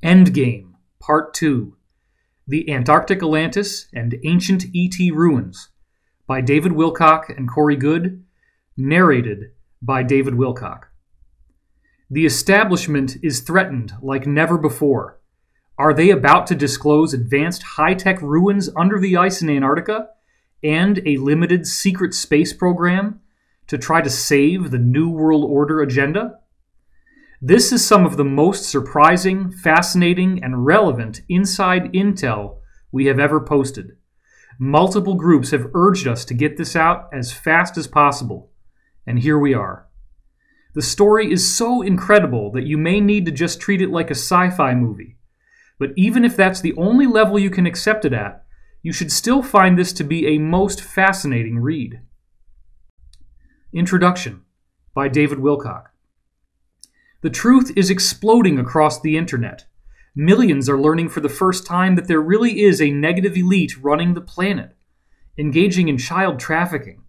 Endgame, Part 2, The Antarctic Atlantis and Ancient ET Ruins, by David Wilcock and Corey Goode, narrated by David Wilcock. The establishment is threatened like never before. Are they about to disclose advanced high-tech ruins under the ice in Antarctica and a limited secret space program to try to save the New World Order agenda? This is some of the most surprising, fascinating, and relevant inside intel we have ever posted. Multiple groups have urged us to get this out as fast as possible, and here we are. The story is so incredible that you may need to just treat it like a sci-fi movie. But even if that's the only level you can accept it at, you should still find this to be a most fascinating read. Introduction by David Wilcock. The truth is exploding across the internet. Millions are learning for the first time that there really is a negative elite running the planet, engaging in child trafficking,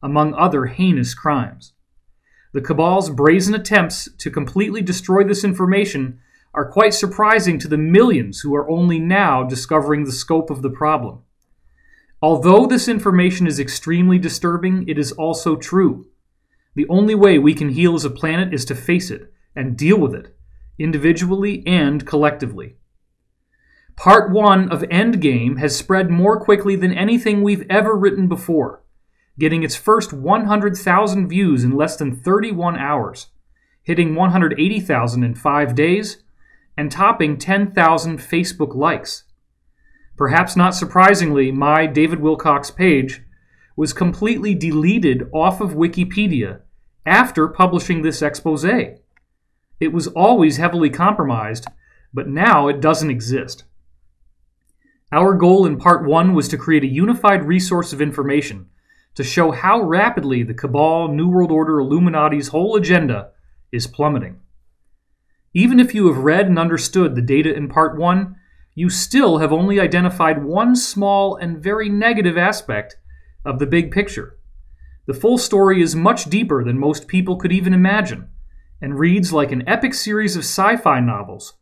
among other heinous crimes. The Cabal's brazen attempts to completely destroy this information are quite surprising to the millions who are only now discovering the scope of the problem. Although this information is extremely disturbing, it is also true. The only way we can heal as a planet is to face it and deal with it, individually and collectively. Part 1 of Endgame has spread more quickly than anything we've ever written before, getting its first 100,000 views in less than 31 hours, hitting 180,000 in 5 days, and topping 10,000 Facebook likes. Perhaps not surprisingly, my David Wilcock's page was completely deleted off of Wikipedia after publishing this expose. It was always heavily compromised, but now it doesn't exist. Our goal in Part 1 was to create a unified resource of information to show how rapidly the Cabal, New World Order, Illuminati's whole agenda is plummeting. Even if you have read and understood the data in Part 1, you still have only identified one small and very negative aspect of the big picture. The full story is much deeper than most people could even imagine, and reads like an epic series of sci-fi novels,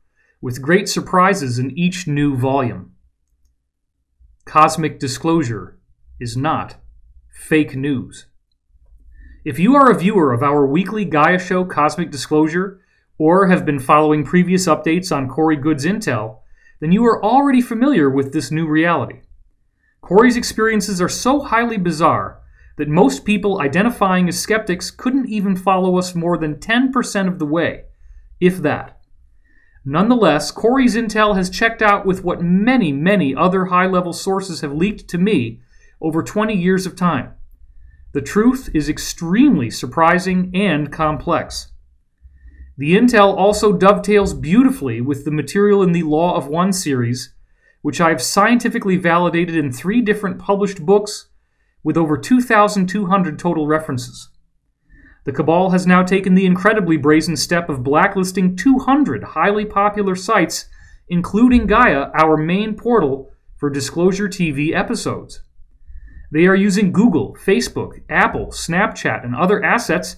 with great surprises in each new volume. Cosmic disclosure is not fake news. If you are a viewer of our weekly Gaia show Cosmic Disclosure, or have been following previous updates on Corey Goode's intel, then you are already familiar with this new reality. Corey's experiences are so highly bizarre that most people identifying as skeptics couldn't even follow us more than 10% of the way, if that. Nonetheless, Corey's intel has checked out with what many, many other high-level sources have leaked to me over 20 years of time. The truth is extremely surprising and complex. The intel also dovetails beautifully with the material in the Law of One series, which I've scientifically validated in 3 different published books with over 2,200 total references. The Cabal has now taken the incredibly brazen step of blacklisting 200 highly popular sites, including Gaia, our main portal for Disclosure TV episodes. They are using Google, Facebook, Apple, Snapchat, and other assets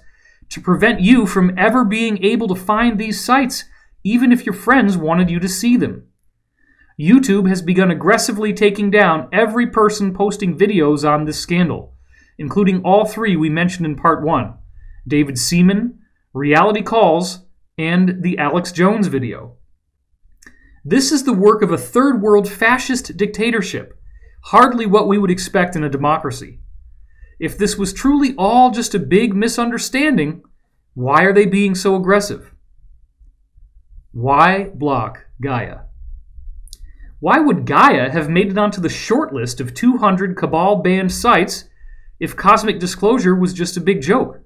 to prevent you from ever being able to find these sites, even if your friends wanted you to see them. YouTube has begun aggressively taking down every person posting videos on this scandal, including all 3 we mentioned in Part 1, David Seaman, Reality Calls, and the Alex Jones video. This is the work of a third world fascist dictatorship, hardly what we would expect in a democracy. If this was truly all just a big misunderstanding, why are they being so aggressive? Why block Gaia? Why would Gaia have made it onto the short list of 200 Cabal-banned sites if Cosmic Disclosure was just a big joke?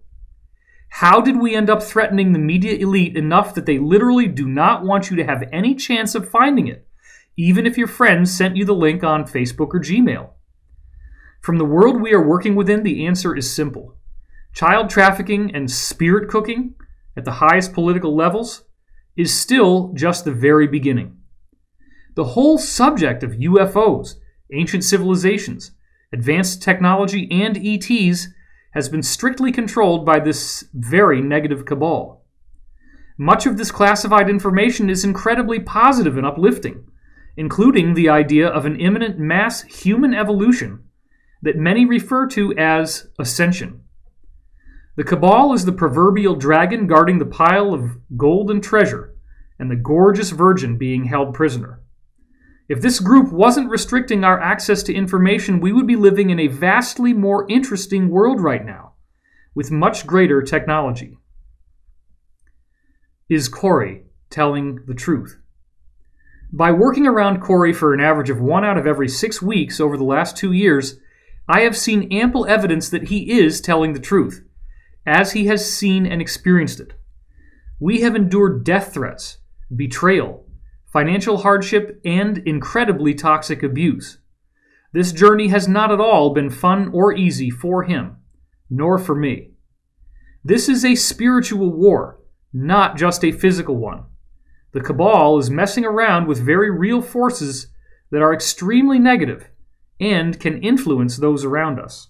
How did we end up threatening the media elite enough that they literally do not want you to have any chance of finding it, even if your friends sent you the link on Facebook or Gmail? From the world we are working within, the answer is simple. Child trafficking and spirit cooking at the highest political levels is still just the very beginning. The whole subject of UFOs, ancient civilizations, advanced technology, and ETs has been strictly controlled by this very negative cabal. Much of this classified information is incredibly positive and uplifting, including the idea of an imminent mass human evolution that many refer to as ascension. The Cabal is the proverbial dragon guarding the pile of gold and treasure, and the gorgeous virgin being held prisoner. If this group wasn't restricting our access to information, we would be living in a vastly more interesting world right now, with much greater technology. Is Corey telling the truth? By working around Corey for an average of 1 out of every 6 weeks over the last 2 years, I have seen ample evidence that he is telling the truth, as he has seen and experienced it. We have endured death threats, betrayal, financial hardship, and incredibly toxic abuse. This journey has not at all been fun or easy for him, nor for me. This is a spiritual war, not just a physical one. The Cabal is messing around with very real forces that are extremely negative and can influence those around us.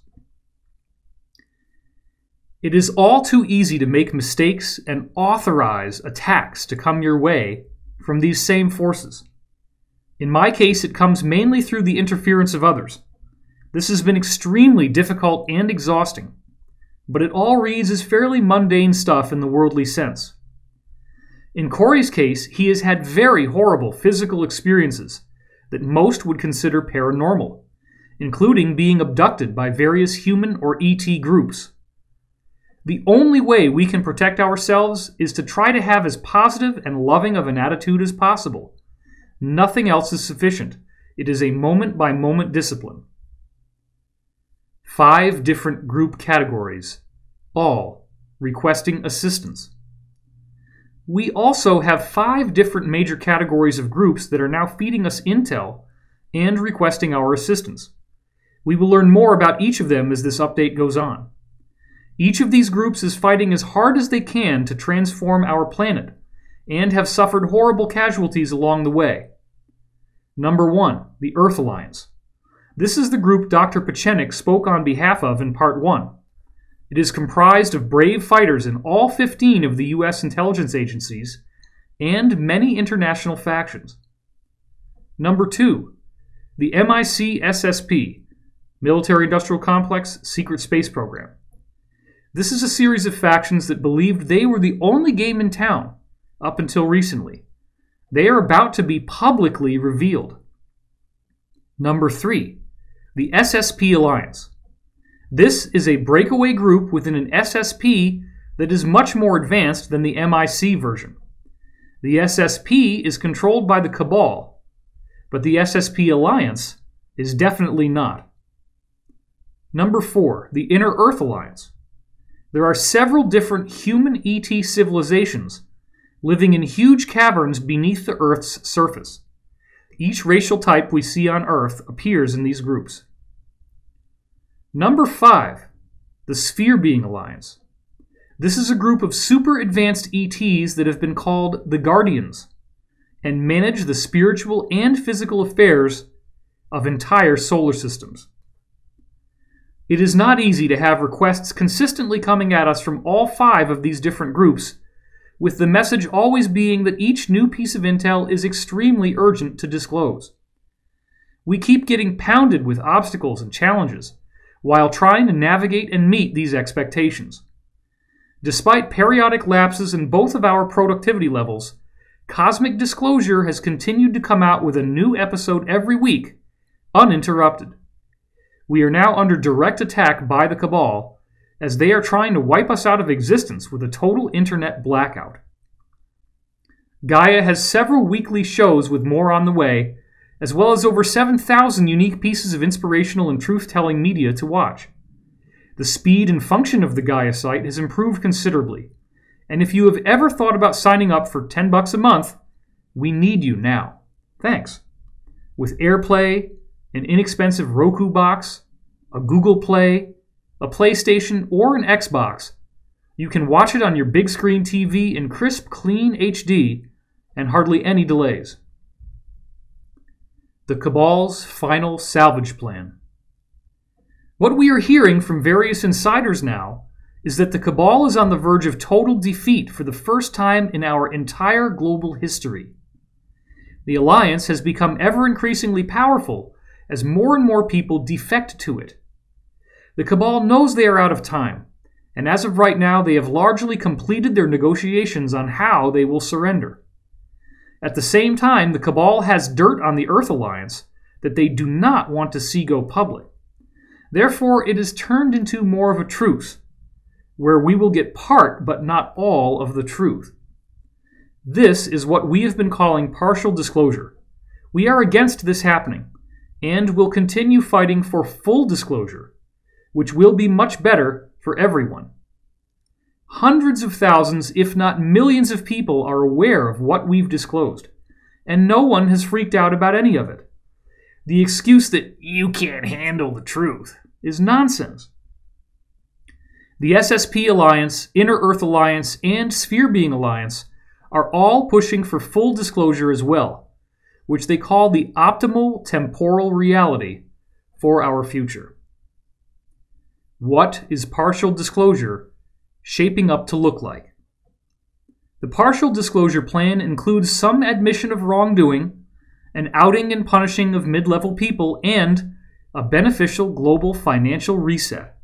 It is all too easy to make mistakes and authorize attacks to come your way from these same forces. In my case, it comes mainly through the interference of others. This has been extremely difficult and exhausting, but it all reads as fairly mundane stuff in the worldly sense. In Corey's case, he has had very horrible physical experiences that most would consider paranormal, including being abducted by various human or ET groups. The only way we can protect ourselves is to try to have as positive and loving of an attitude as possible. Nothing else is sufficient. It is a moment-by-moment discipline. 5 different group categories, all requesting assistance. We also have 5 different major categories of groups that are now feeding us intel and requesting our assistance. We will learn more about each of them as this update goes on. Each of these groups is fighting as hard as they can to transform our planet, and have suffered horrible casualties along the way. Number 1, the Earth Alliance. This is the group Dr. Pachenik spoke on behalf of in Part 1. It is comprised of brave fighters in all 15 of the U.S. intelligence agencies, and many international factions. Number 2, the MIC SSP, Military Industrial Complex Secret Space Program. This is a series of factions that believed they were the only game in town, up until recently. They are about to be publicly revealed. Number 3, the SSP Alliance. This is a breakaway group within an SSP that is much more advanced than the MIC version. The SSP is controlled by the Cabal, but the SSP Alliance is definitely not. Number 4, the Inner Earth Alliance. There are several different human ET civilizations living in huge caverns beneath the Earth's surface. Each racial type we see on Earth appears in these groups. Number 5, the Sphere Being Alliance. This is a group of super advanced ETs that have been called the Guardians and manage the spiritual and physical affairs of entire solar systems. It is not easy to have requests consistently coming at us from all 5 of these different groups, with the message always being that each new piece of intel is extremely urgent to disclose. We keep getting pounded with obstacles and challenges while trying to navigate and meet these expectations. Despite periodic lapses in both of our productivity levels, Cosmic Disclosure has continued to come out with a new episode every week, uninterrupted. We are now under direct attack by the Cabal, as they are trying to wipe us out of existence with a total internet blackout. Gaia has several weekly shows with more on the way, as well as over 7,000 unique pieces of inspirational and truth-telling media to watch. The speed and function of the Gaia site has improved considerably, and if you have ever thought about signing up for $10 a month, we need you now. Thanks. With AirPlay, an inexpensive Roku box, a Google Play, a PlayStation, or an Xbox, you can watch it on your big screen TV in crisp, clean HD and hardly any delays. The Cabal's final salvage plan. What we are hearing from various insiders now is that the Cabal is on the verge of total defeat for the first time in our entire global history. The Alliance has become ever increasingly powerful as more and more people defect to it. The Cabal knows they are out of time, and as of right now they have largely completed their negotiations on how they will surrender. At the same time, the Cabal has dirt on the Earth Alliance that they do not want to see go public. Therefore, it is turned into more of a truce, where we will get part but not all of the truth. This is what we have been calling partial disclosure. We are against this happening, and will continue fighting for full disclosure, which will be much better for everyone. Hundreds of thousands, if not millions of people are aware of what we've disclosed, and no one has freaked out about any of it. The excuse that you can't handle the truth is nonsense. The SSP Alliance, Inner Earth Alliance, and Sphere Being Alliance are all pushing for full disclosure as well, which they call the optimal temporal reality for our future. What is partial disclosure shaping up to look like? The partial disclosure plan includes some admission of wrongdoing, an outing and punishing of mid-level people, and a beneficial global financial reset.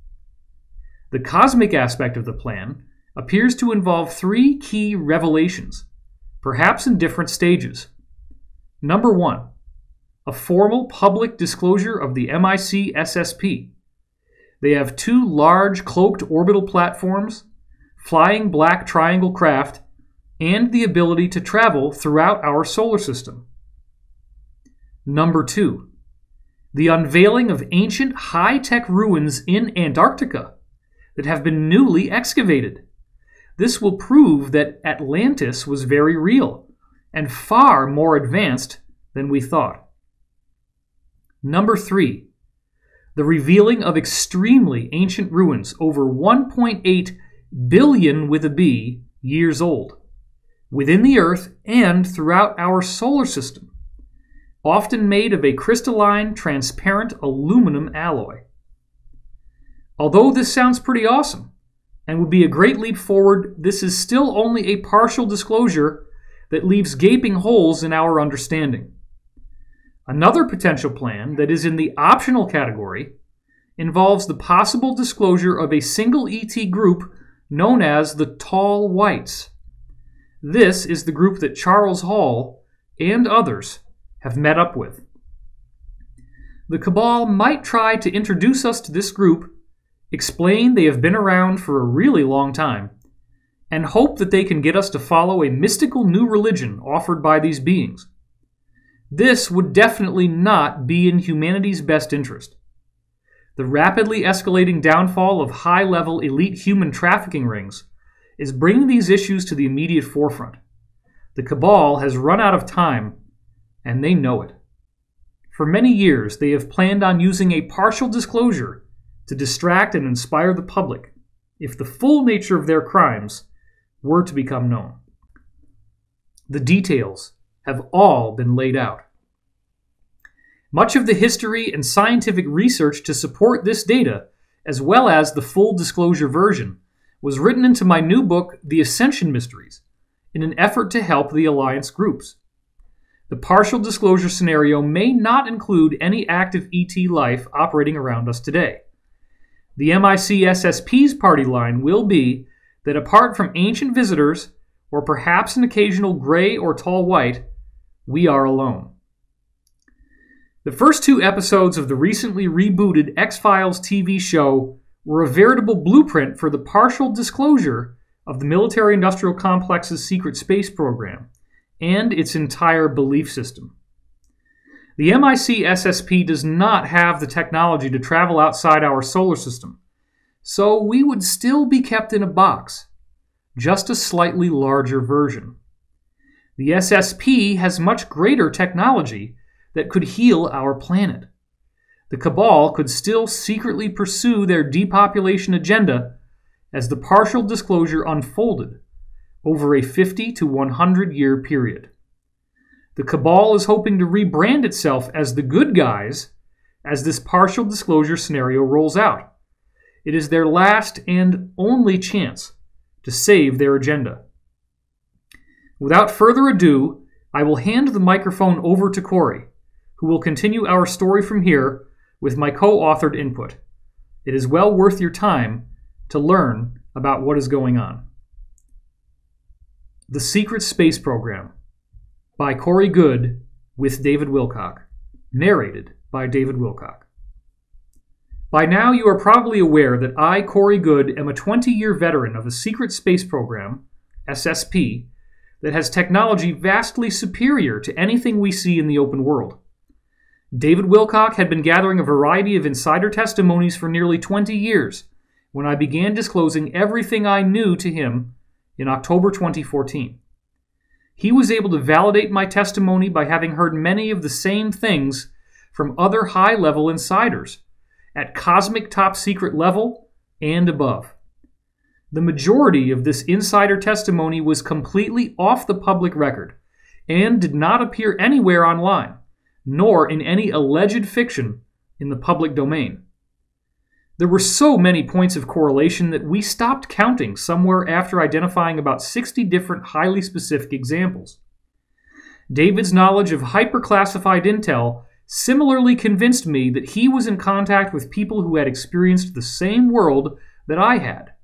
The cosmic aspect of the plan appears to involve three key revelations, perhaps in different stages. Number 1, a formal public disclosure of the MIC SSP. They have 2 large cloaked orbital platforms, flying black triangle craft, and the ability to travel throughout our solar system. Number 2, the unveiling of ancient high-tech ruins in Antarctica that have been newly excavated. This will prove that Atlantis was very real and far more advanced than we thought. Number 3, the revealing of extremely ancient ruins over 1.8 billion with a B years old, within the Earth and throughout our solar system, often made of a crystalline, transparent aluminum alloy. Although this sounds pretty awesome and would be a great leap forward, this is still only a partial disclosure that leaves gaping holes in our understanding. Another potential plan that is in the optional category involves the possible disclosure of a single ET group known as the Tall Whites. This is the group that Charles Hall and others have met up with. The Cabal might try to introduce us to this group, explain they have been around for a really long time, and hope that they can get us to follow a mystical new religion offered by these beings. This would definitely not be in humanity's best interest. The rapidly escalating downfall of high-level elite human trafficking rings is bringing these issues to the immediate forefront. The Cabal has run out of time, and they know it. For many years, they have planned on using a partial disclosure to distract and inspire the public if the full nature of their crimes were to become known. The details have all been laid out. Much of the history and scientific research to support this data, as well as the full disclosure version, was written into my new book, The Ascension Mysteries, in an effort to help the Alliance groups. The partial disclosure scenario may not include any active ET life operating around us today. The MIC SSP's party line will be that apart from ancient visitors, or perhaps an occasional gray or tall white, we are alone. The first 2 episodes of the recently rebooted X-Files TV show were a veritable blueprint for the partial disclosure of the military-industrial complex's secret space program and its entire belief system. The MIC SSP does not have the technology to travel outside our solar system, so we would still be kept in a box, just a slightly larger version. The SSP has much greater technology that could heal our planet. The Cabal could still secretly pursue their depopulation agenda as the partial disclosure unfolded over a 50 to 100 year period. The Cabal is hoping to rebrand itself as the good guys as this partial disclosure scenario rolls out. It is their last and only chance to save their agenda. Without further ado, I will hand the microphone over to Corey, who will continue our story from here with my co-authored input. It is well worth your time to learn about what is going on. The Secret Space Program by Corey Goode with David Wilcock. Narrated by David Wilcock. By now you are probably aware that I, Corey Goode, am a 20-year veteran of a secret space program, SSP, that has technology vastly superior to anything we see in the open world. David Wilcock had been gathering a variety of insider testimonies for nearly 20 years when I began disclosing everything I knew to him in October 2014. He was able to validate my testimony by having heard many of the same things from other high-level insiders at cosmic top-secret level and above. The majority of this insider testimony was completely off the public record and did not appear anywhere online, nor in any alleged fiction in the public domain. There were so many points of correlation that we stopped counting somewhere after identifying about 60 different highly specific examples. David's knowledge of hyper-classified intel similarly convinced me that he was in contact with people who had experienced the same world that I had.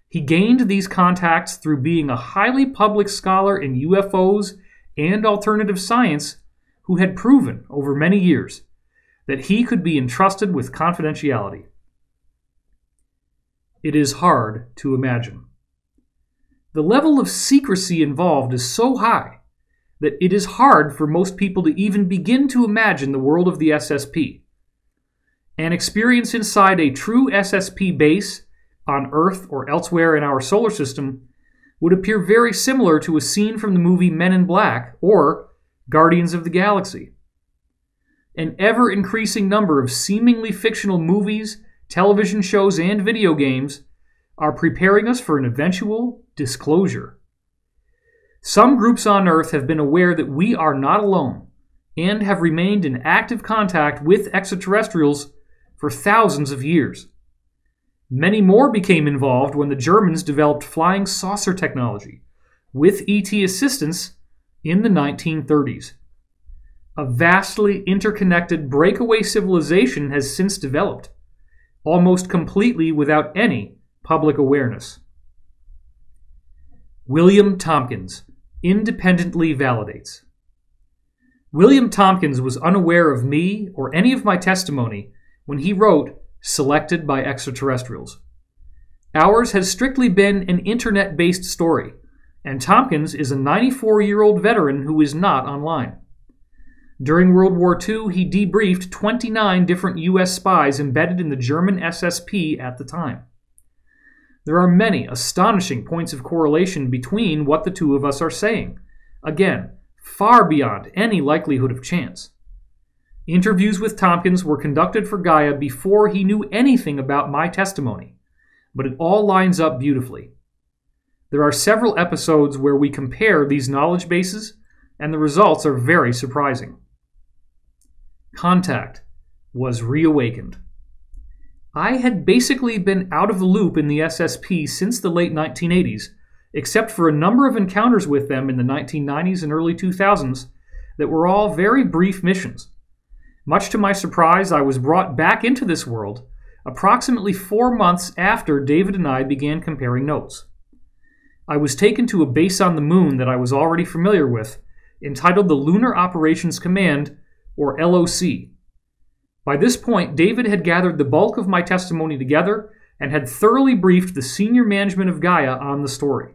He gained these contacts through being a highly public scholar in UFOs and alternative science who had proven over many years that he could be entrusted with confidentiality. It is hard to imagine. The level of secrecy involved is so high that it is hard for most people to even begin to imagine the world of the SSP. An experience inside a true SSP base on Earth or elsewhere in our solar system would appear very similar to a scene from the movie Men in Black or Guardians of the Galaxy. An ever-increasing number of seemingly fictional movies, television shows, and video games are preparing us for an eventual disclosure. Some groups on Earth have been aware that we are not alone and have remained in active contact with extraterrestrials for thousands of years. Many more became involved when the Germans developed flying saucer technology with ET assistance in the 1930s. A vastly interconnected breakaway civilization has since developed, almost completely without any public awareness. William Tompkins independently validates. William Tompkins was unaware of me or any of my testimony when he wrote Selected by Extraterrestrials. Ours has strictly been an internet-based story, and Tompkins is a 94-year-old veteran who is not online. During World War II, he debriefed 29 different U.S. spies embedded in the German SSP at the time. There are many astonishing points of correlation between what the two of us are saying, again, far beyond any likelihood of chance. Interviews with Tompkins were conducted for Gaia before he knew anything about my testimony, but it all lines up beautifully. There are several episodes where we compare these knowledge bases, and the results are very surprising. Contact was reawakened. I had basically been out of the loop in the SSP since the late 1980s, except for a number of encounters with them in the 1990s and early 2000s that were all very brief missions. Much to my surprise, I was brought back into this world approximately 4 months after David and I began comparing notes. I was taken to a base on the moon that I was already familiar with, entitled the Lunar Operations Command, or LOC. By this point, David had gathered the bulk of my testimony together and had thoroughly briefed the senior management of Gaia on the story.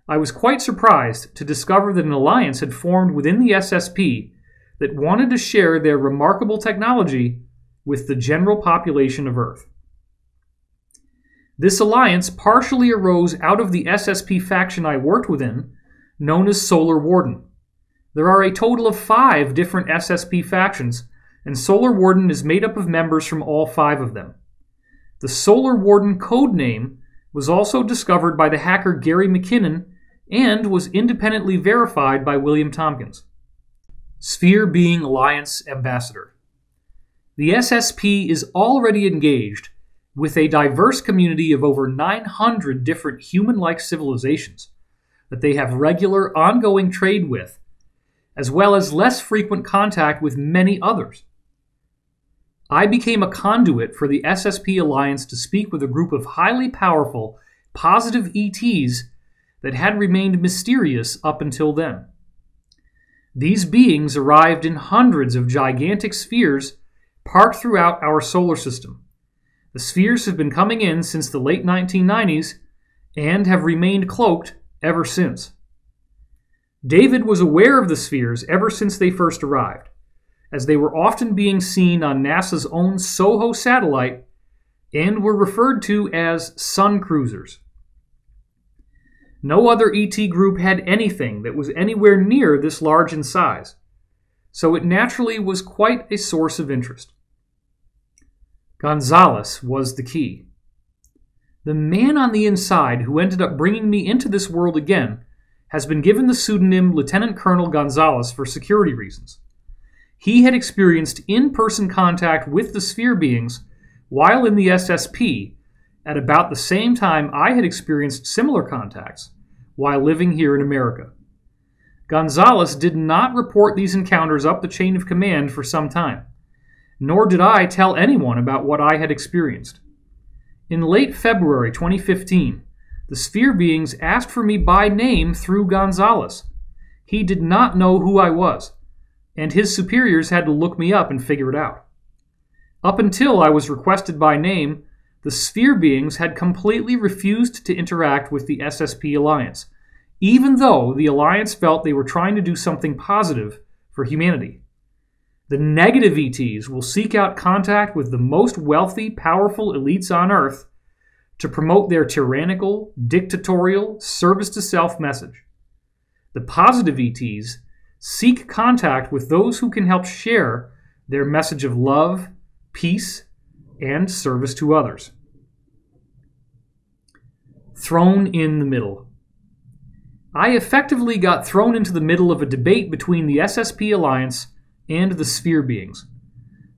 I was quite surprised to discover that an alliance had formed within the SSP that wanted to share their remarkable technology with the general population of Earth. This alliance partially arose out of the SSP faction I worked within, known as Solar Warden. There are a total of 5 different SSP factions, and Solar Warden is made up of members from all 5 of them. The Solar Warden code name was also discovered by the hacker Gary McKinnon and was independently verified by William Tompkins. Sphere Being Alliance Ambassador. The SSP is already engaged with a diverse community of over 900 different human-like civilizations that they have regular, ongoing trade with, as well as less frequent contact with many others. I became a conduit for the SSP Alliance to speak with a group of highly powerful, positive ETs that had remained mysterious up until then. These beings arrived in hundreds of gigantic spheres parked throughout our solar system. The spheres have been coming in since the late 1990s and have remained cloaked ever since. David was aware of the spheres ever since they first arrived, as they were often being seen on NASA's own SOHO satellite and were referred to as sun cruisers. No other ET group had anything that was anywhere near this large in size, so it naturally was quite a source of interest. Gonzalez was the key. The man on the inside who ended up bringing me into this world again has been given the pseudonym Lieutenant Colonel Gonzalez for security reasons. He had experienced in-person contact with the sphere beings while in the SSP at about the same time I had experienced similar contacts while living here in America. Gonzalez did not report these encounters up the chain of command for some time, nor did I tell anyone about what I had experienced. In late February 2015, the sphere beings asked for me by name through Gonzalez. He did not know who I was, and his superiors had to look me up and figure it out. Up until I was requested by name, the sphere beings had completely refused to interact with the SSP Alliance, even though the Alliance felt they were trying to do something positive for humanity. The negative ETs will seek out contact with the most wealthy, powerful elites on Earth to promote their tyrannical, dictatorial, service-to-self message. The positive ETs seek contact with those who can help share their message of love, peace, and service to others. Thrown in the middle. I effectively got thrown into the middle of a debate between the SSP Alliance and the sphere beings.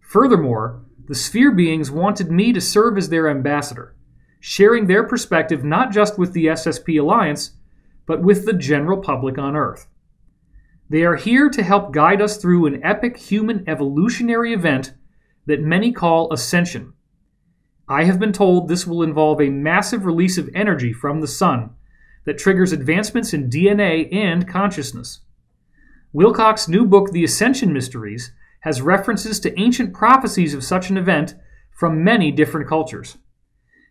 Furthermore, the sphere beings wanted me to serve as their ambassador, sharing their perspective not just with the SSP Alliance, but with the general public on Earth. They are here to help guide us through an epic human evolutionary event that many call ascension. I have been told this will involve a massive release of energy from the sun that triggers advancements in DNA and consciousness. Wilcock's new book, The Ascension Mysteries, has references to ancient prophecies of such an event from many different cultures.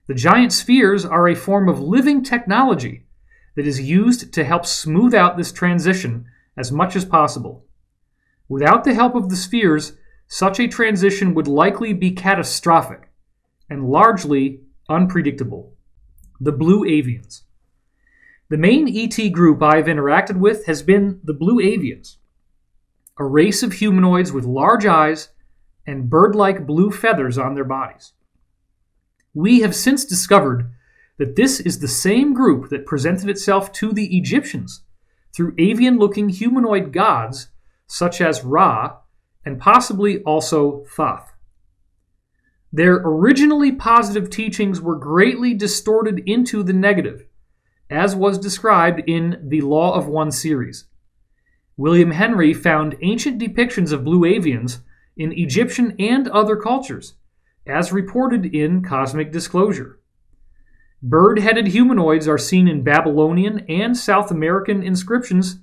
The giant spheres are a form of living technology that is used to help smooth out this transition as much as possible. Without the help of the spheres, such a transition would likely be catastrophic and largely unpredictable. The Blue Avians. The main ET group I've interacted with has been the Blue Avians, a race of humanoids with large eyes and bird-like blue feathers on their bodies. We have since discovered that this is the same group that presented itself to the Egyptians through avian-looking humanoid gods such as Ra and possibly also Thoth. Their originally positive teachings were greatly distorted into the negative, as was described in the Law of One series. William Henry found ancient depictions of blue avians in Egyptian and other cultures, as reported in Cosmic Disclosure. Bird-headed humanoids are seen in Babylonian and South American inscriptions,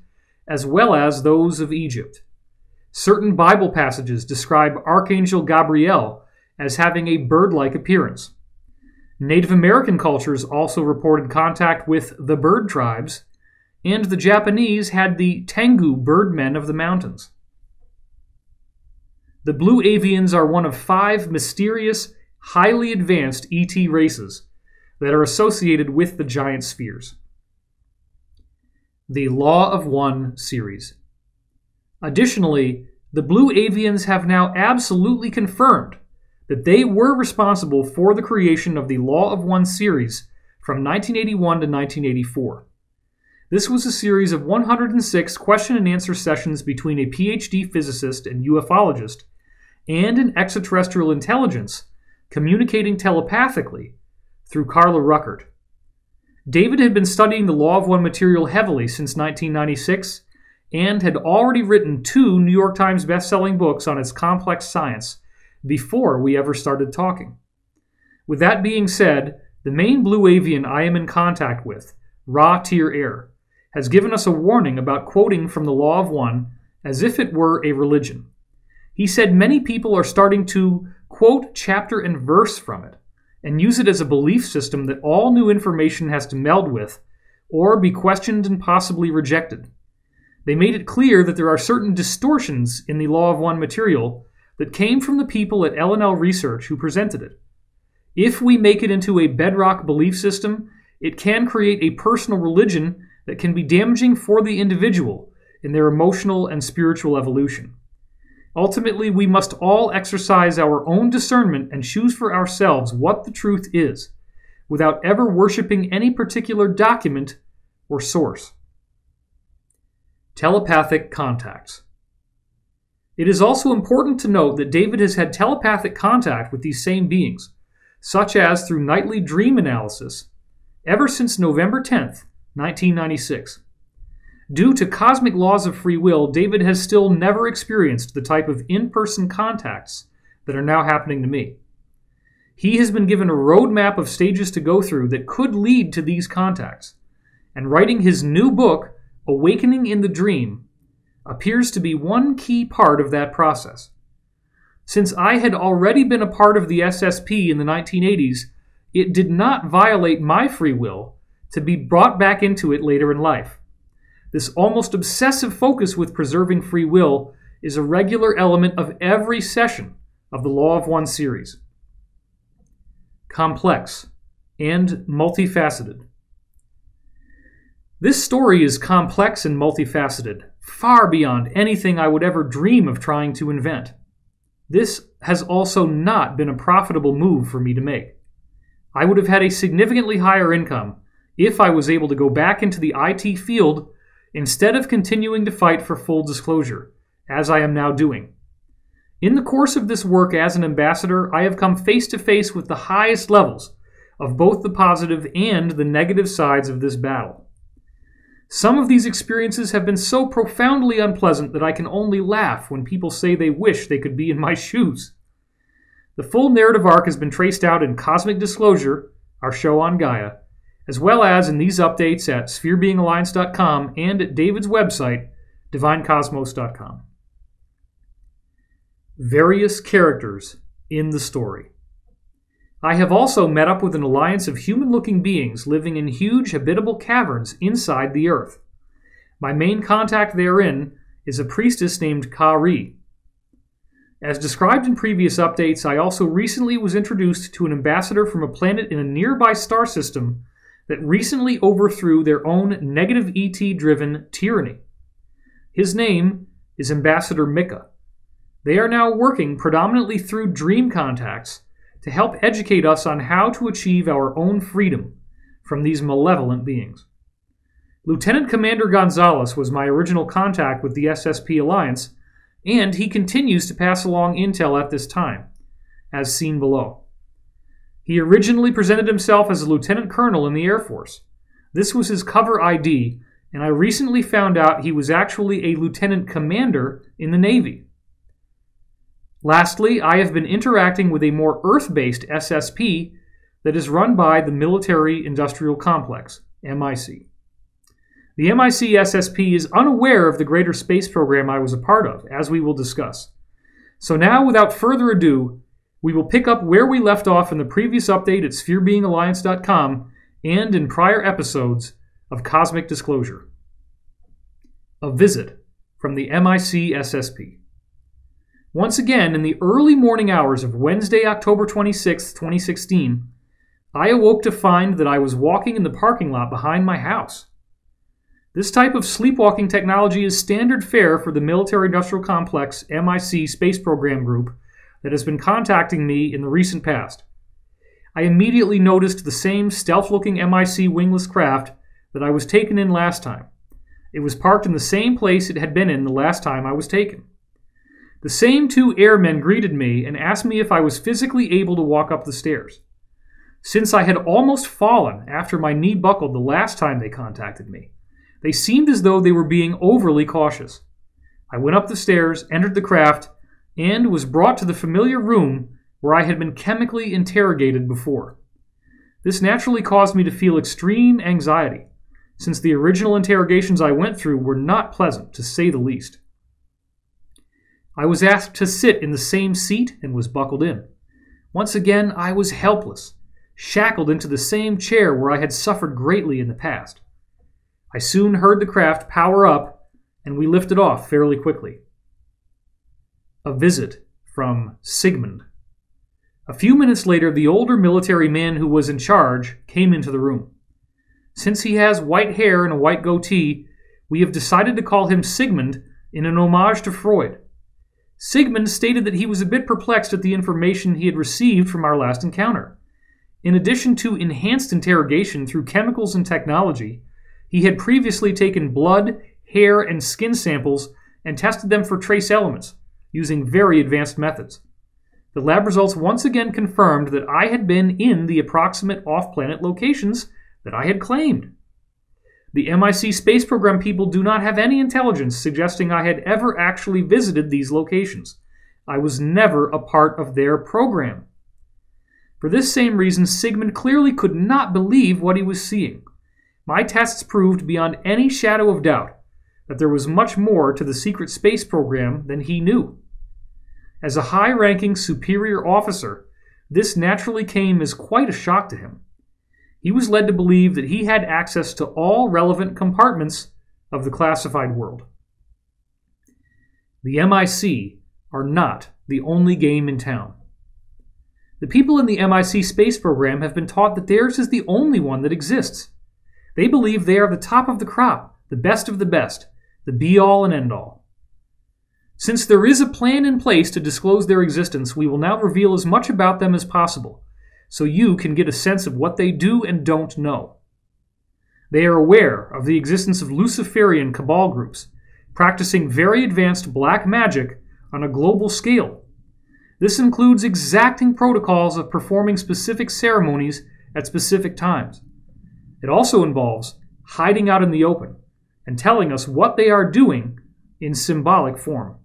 as well as those of Egypt. Certain Bible passages describe Archangel Gabriel as having a bird-like appearance. Native American cultures also reported contact with the bird tribes, and the Japanese had the Tengu birdmen of the mountains. The Blue Avians are one of 5 mysterious, highly advanced ET races that are associated with the giant spheres. The Law of One series. Additionally, the Blue Avians have now absolutely confirmed that they were responsible for the creation of the Law of One series from 1981 to 1984. This was a series of 106 question and answer sessions between a PhD physicist and ufologist and an extraterrestrial intelligence communicating telepathically through Carla Ruckert. David had been studying the Law of One material heavily since 1996 and had already written 2 New York Times best-selling books on its complex science before we ever started talking. With that being said, the main blue avian I am in contact with, Ra Tir Air, has given us a warning about quoting from the Law of One as if it were a religion. He said many people are starting to quote chapter and verse from it and use it as a belief system that all new information has to meld with or be questioned and possibly rejected. They made it clear that there are certain distortions in the Law of One material that came from the people at L&L Research who presented it. If we make it into a bedrock belief system, it can create a personal religion that can be damaging for the individual in their emotional and spiritual evolution. Ultimately, we must all exercise our own discernment and choose for ourselves what the truth is, without ever worshiping any particular document or source. Telepathic contacts. It is also important to note that David has had telepathic contact with these same beings, such as through nightly dream analysis, ever since November 10th, 1996. Due to cosmic laws of free will, David has still never experienced the type of in-person contacts that are now happening to me. He has been given a roadmap of stages to go through that could lead to these contacts, and writing his new book, Awakening in the Dream, appears to be one key part of that process. Since I had already been a part of the SSP in the 1980s, it did not violate my free will to be brought back into it later in life. This almost obsessive focus with preserving free will is a regular element of every session of the Law of One series. Complex and multifaceted. This story is complex and multifaceted, far beyond anything I would ever dream of trying to invent. This has also not been a profitable move for me to make. I would have had a significantly higher income if I was able to go back into the IT field instead of continuing to fight for full disclosure, as I am now doing. In the course of this work as an ambassador, I have come face to face with the highest levels of both the positive and the negative sides of this battle. Some of these experiences have been so profoundly unpleasant that I can only laugh when people say they wish they could be in my shoes. The full narrative arc has been traced out in Cosmic Disclosure, our show on Gaia, as well as in these updates at spherebeingalliance.com and at David's website, divinecosmos.com. Various characters in the story. I have also met up with an alliance of human-looking beings living in huge habitable caverns inside the Earth. My main contact therein is a priestess named Kari. As described in previous updates, I also recently was introduced to an ambassador from a planet in a nearby star system that recently overthrew their own negative ET-driven tyranny. His name is Ambassador Mika. They are now working predominantly through dream contacts to help educate us on how to achieve our own freedom from these malevolent beings. Lieutenant Commander Gonzalez was my original contact with the SSP Alliance, and he continues to pass along intel at this time, as seen below. He originally presented himself as a lieutenant colonel in the Air Force. This was his cover ID, and I recently found out he was actually a lieutenant commander in the Navy. Lastly, I have been interacting with a more Earth-based SSP that is run by the Military Industrial Complex, MIC. The MIC SSP is unaware of the greater space program I was a part of, as we will discuss. So now, without further ado, we will pick up where we left off in the previous update at spherebeingalliance.com and in prior episodes of Cosmic Disclosure. A visit from the MIC SSP. Once again, in the early morning hours of Wednesday, October 26, 2016, I awoke to find that I was walking in the parking lot behind my house. This type of sleepwalking technology is standard fare for the Military Industrial Complex MIC space program group that has been contacting me in the recent past. I immediately noticed the same stealth-looking MIC wingless craft that I was taken in last time. It was parked in the same place it had been in the last time I was taken. The same two airmen greeted me and asked me if I was physically able to walk up the stairs. Since I had almost fallen after my knee buckled the last time they contacted me, they seemed as though they were being overly cautious. I went up the stairs, entered the craft, and was brought to the familiar room where I had been chemically interrogated before. This naturally caused me to feel extreme anxiety, since the original interrogations I went through were not pleasant, to say the least. I was asked to sit in the same seat and was buckled in. Once again, I was helpless, shackled into the same chair where I had suffered greatly in the past. I soon heard the craft power up, and we lifted off fairly quickly. A visit from Sigmund. A few minutes later, the older military man who was in charge came into the room. Since he has white hair and a white goatee, we have decided to call him Sigmund in an homage to Freud. Sigmund stated that he was a bit perplexed at the information he had received from our last encounter. In addition to enhanced interrogation through chemicals and technology, he had previously taken blood, hair, and skin samples and tested them for trace elements, using very advanced methods. The lab results once again confirmed that I had been in the approximate off-planet locations that I had claimed. The MIC space program people do not have any intelligence suggesting I had ever actually visited these locations. I was never a part of their program. For this same reason, Sigmund clearly could not believe what he was seeing. My tests proved beyond any shadow of doubt that there was much more to the secret space program than he knew. As a high-ranking superior officer, this naturally came as quite a shock to him. He was led to believe that he had access to all relevant compartments of the classified world. The MIC are not the only game in town. The people in the MIC space program have been taught that theirs is the only one that exists. They believe they are the top of the crop, the best of the best, the be-all and end-all. Since there is a plan in place to disclose their existence, we will now reveal as much about them as possible, so you can get a sense of what they do and don't know. They are aware of the existence of Luciferian Cabal groups, practicing very advanced black magic on a global scale. This includes exacting protocols of performing specific ceremonies at specific times. It also involves hiding out in the open and telling us what they are doing in symbolic form.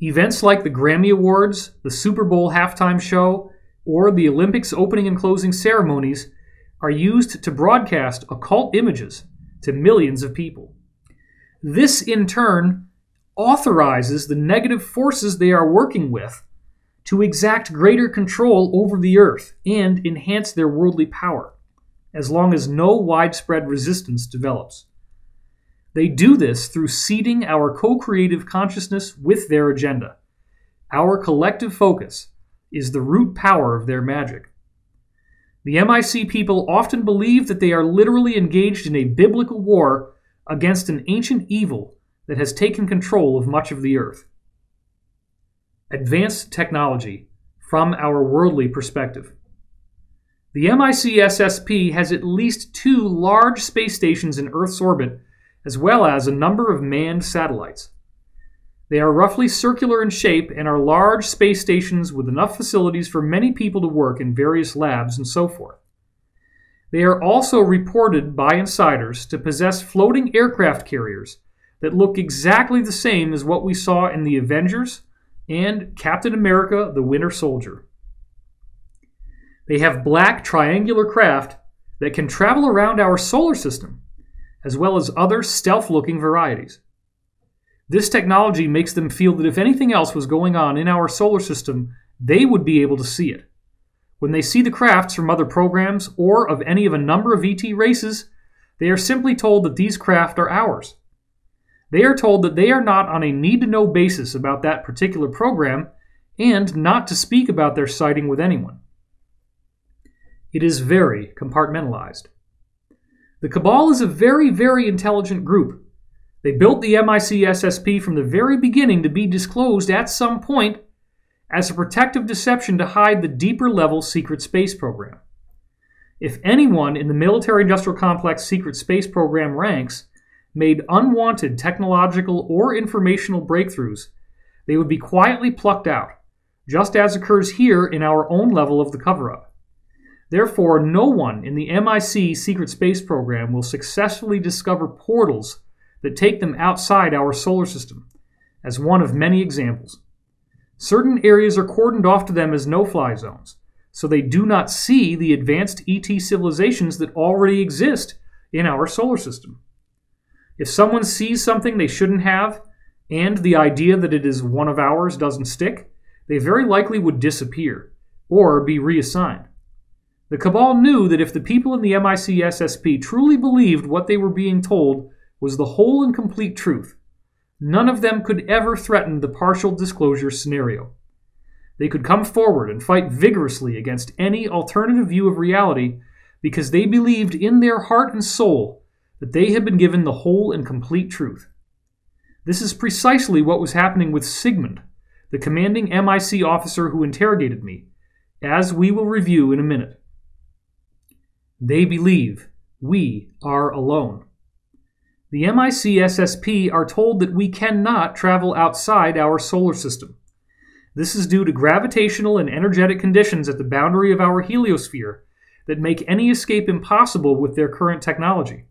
Events like the Grammy Awards, the Super Bowl halftime show, or the Olympics opening and closing ceremonies are used to broadcast occult images to millions of people. This, in turn, authorizes the negative forces they are working with to exact greater control over the earth and enhance their worldly power, as long as no widespread resistance develops. They do this through seeding our co-creative consciousness with their agenda. Our collective focus is the root power of their magic. The MIC people often believe that they are literally engaged in a biblical war against an ancient evil that has taken control of much of the earth. Advanced technology from our worldly perspective. The MIC SSP has at least 2 large space stations in Earth's orbit, as well as a number of manned satellites. They are roughly circular in shape and are large space stations with enough facilities for many people to work in various labs and so forth. They are also reported by insiders to possess floating aircraft carriers that look exactly the same as what we saw in the Avengers and Captain America: The Winter Soldier. They have black triangular craft that can travel around our solar system, as well as other stealth-looking varieties. This technology makes them feel that if anything else was going on in our solar system, they would be able to see it. When they see the crafts from other programs or of any of a number of ET races, they are simply told that these craft are ours. They are told that they are not on a need-to-know basis about that particular program and not to speak about their sighting with anyone. It is very compartmentalized. The Cabal is a very, very intelligent group. They built the MIC SSP from the very beginning to be disclosed at some point as a protective deception to hide the deeper-level secret space program. If anyone in the military-industrial complex secret space program ranks made unwanted technological or informational breakthroughs, they would be quietly plucked out, just as occurs here in our own level of the cover-up. Therefore, no one in the MIC secret space program will successfully discover portals that take them outside our solar system, as one of many examples. Certain areas are cordoned off to them as no-fly zones, so they do not see the advanced ET civilizations that already exist in our solar system. If someone sees something they shouldn't have, and the idea that it is one of ours doesn't stick, they very likely would disappear, or be reassigned. The Cabal knew that if the people in the MIC SSP truly believed what they were being told was the whole and complete truth, none of them could ever threaten the partial disclosure scenario. They could come forward and fight vigorously against any alternative view of reality because they believed in their heart and soul that they had been given the whole and complete truth. This is precisely what was happening with Sigmund, the commanding MIC officer who interrogated me, as we will review in a minute. They believe we are alone. The MIC SSP are told that we cannot travel outside our solar system. This is due to gravitational and energetic conditions at the boundary of our heliosphere that make any escape impossible with their current technology.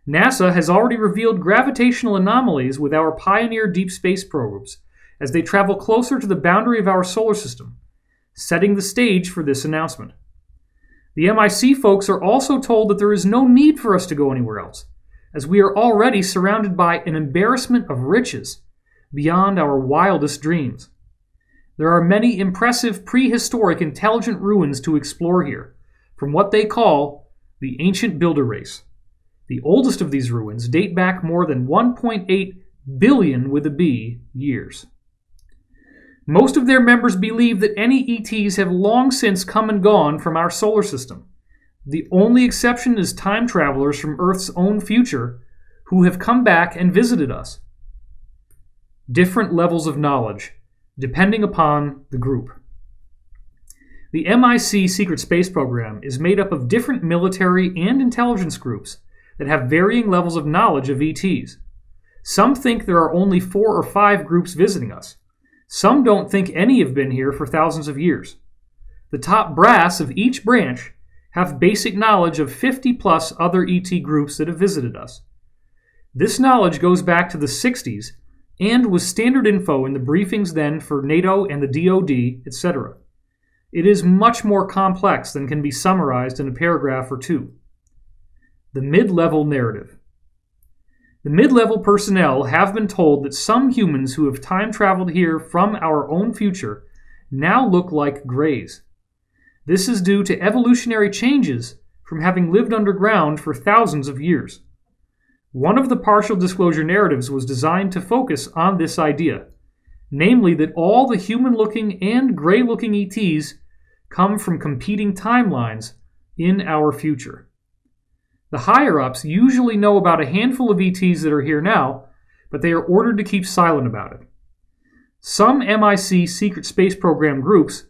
NASA has already revealed gravitational anomalies with our Pioneer deep space probes as they travel closer to the boundary of our solar system, setting the stage for this announcement. The MIC folks are also told that there is no need for us to go anywhere else, as we are already surrounded by an embarrassment of riches beyond our wildest dreams. There are many impressive prehistoric intelligent ruins to explore here, from what they call the Ancient Builder Race. The oldest of these ruins date back more than 1.8 billion with a B years. Most of their members believe that any ETs have long since come and gone from our solar system. The only exception is time travelers from Earth's own future who have come back and visited us. Different levels of knowledge, depending upon the group. The MIC secret space program is made up of different military and intelligence groups that have varying levels of knowledge of ETs. Some think there are only 4 or 5 groups visiting us. Some don't think any have been here for thousands of years. The top brass of each branch have basic knowledge of 50-plus other ET groups that have visited us. This knowledge goes back to the 60s and was standard info in the briefings then for NATO and the DoD, etc. It is much more complex than can be summarized in a paragraph or two. The mid-level narrative. The mid-level personnel have been told that some humans who have time-traveled here from our own future now look like Greys. This is due to evolutionary changes from having lived underground for thousands of years. One of the partial disclosure narratives was designed to focus on this idea, namely that all the human-looking and gray-looking ETs come from competing timelines in our future. The higher-ups usually know about a handful of ETs that are here now, but they are ordered to keep silent about it. Some MIC secret space program groups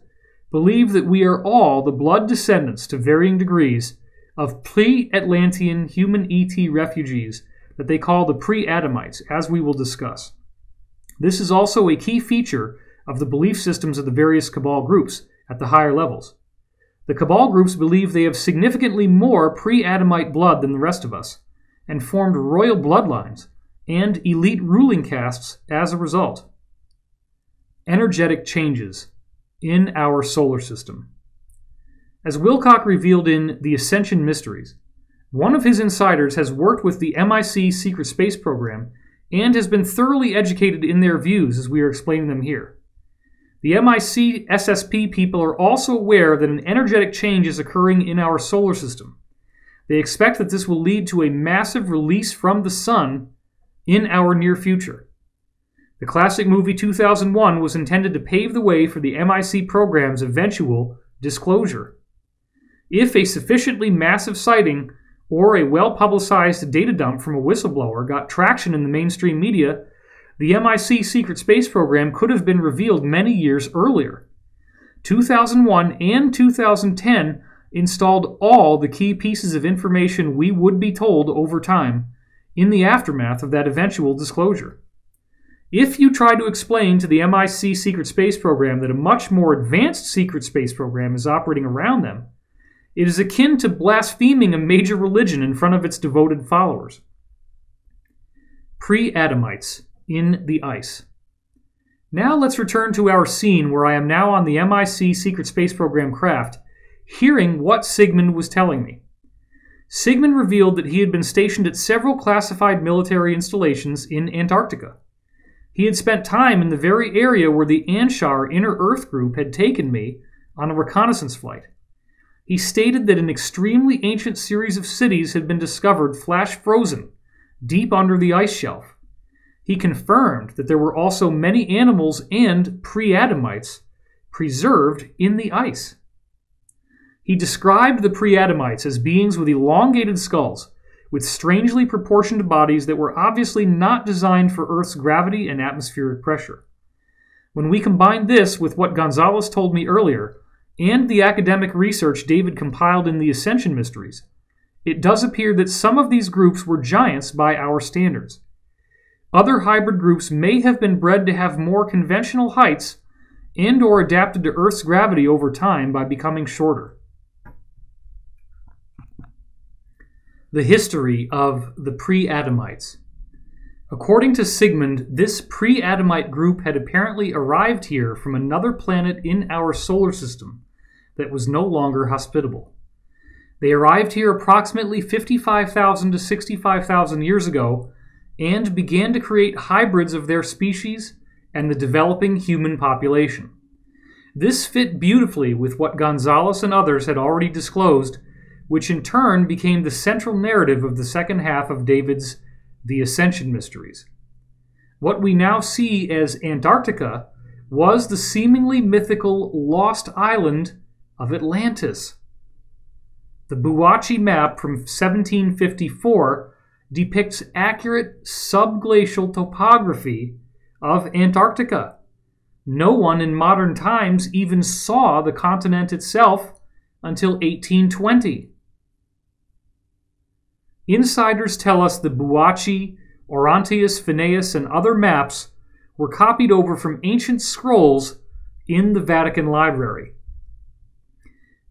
believe that we are all the blood descendants to varying degrees of pre-Atlantean human ET refugees that they call the Pre-Adamites, as we will discuss. This is also a key feature of the belief systems of the various Cabal groups at the higher levels. The Cabal groups believe they have significantly more pre-Adamite blood than the rest of us, and formed royal bloodlines and elite ruling castes as a result. Energetic changes in our solar system. As Wilcock revealed in The Ascension Mysteries, one of his insiders has worked with the MIC secret space program and has been thoroughly educated in their views as we are explaining them here. The MIC SSP people are also aware that an energetic change is occurring in our solar system. They expect that this will lead to a massive release from the sun in our near future. The classic movie 2001 was intended to pave the way for the MIC program's eventual disclosure. If a sufficiently massive sighting or a well-publicized data dump from a whistleblower got traction in the mainstream media, the MIC secret space program could have been revealed many years earlier. 2001 and 2010 installed all the key pieces of information we would be told over time in the aftermath of that eventual disclosure. If you try to explain to the MIC secret space program that a much more advanced secret space program is operating around them, it is akin to blaspheming a major religion in front of its devoted followers. Pre-Adamites in the ice. Now let's return to our scene where I am now on the MIC secret space program craft, hearing what Sigmund was telling me. Sigmund revealed that he had been stationed at several classified military installations in Antarctica. He had spent time in the very area where the Anshar Inner Earth group had taken me on a reconnaissance flight. He stated that an extremely ancient series of cities had been discovered flash frozen, deep under the ice shelf. He confirmed that there were also many animals and pre-Adamites preserved in the ice. He described the Pre-Adamites as beings with elongated skulls, with strangely proportioned bodies that were obviously not designed for Earth's gravity and atmospheric pressure. When we combine this with what Gonzalez told me earlier, and the academic research David compiled in the Ascension Mysteries, it does appear that some of these groups were giants by our standards. Other hybrid groups may have been bred to have more conventional heights and or adapted to Earth's gravity over time by becoming shorter. The history of the Pre-Adamites. According to Sigmund, this Pre-Adamite group had apparently arrived here from another planet in our solar system that was no longer hospitable. They arrived here approximately 55,000 to 65,000 years ago and began to create hybrids of their species and the developing human population. This fit beautifully with what Gonzalez and others had already disclosed, which in turn became the central narrative of the second half of David's The Ascension Mysteries. What we now see as Antarctica was the seemingly mythical lost island of Atlantis. The Buwachi map from 1754 depicts accurate subglacial topography of Antarctica. No one in modern times even saw the continent itself until 1820. Insiders tell us the Buwachi, Orontius, Phineas, and other maps were copied over from ancient scrolls in the Vatican Library.